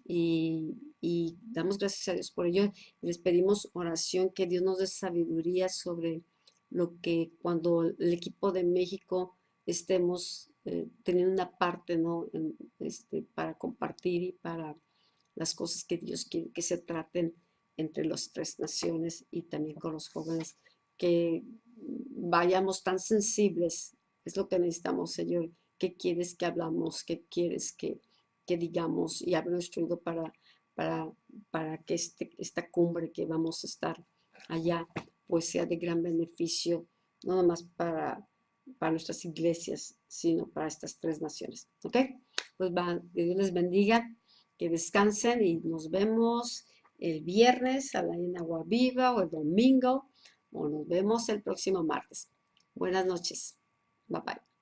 Speaker 1: y damos gracias a Dios por ello. Les pedimos oración, que Dios nos dé sabiduría sobre lo que cuando el equipo de México estemos teniendo una parte, ¿no? Para compartir y para las cosas que Dios quiere que se traten entre las 3 naciones y también con los jóvenes, que vayamos tan sensibles, es lo que necesitamos, Señor. ¿Qué quieres que hablamos? ¿Qué quieres que digamos? Y abre nuestro oído para, para que esta cumbre que vamos a estar allá, pues sea de gran beneficio, no nomás para nuestras iglesias, sino para estas 3 naciones. ¿Ok? Pues que Dios les bendiga, que descansen y nos vemos el viernes en Agua Viva o el domingo, o nos vemos el próximo martes. Buenas noches. Bye bye.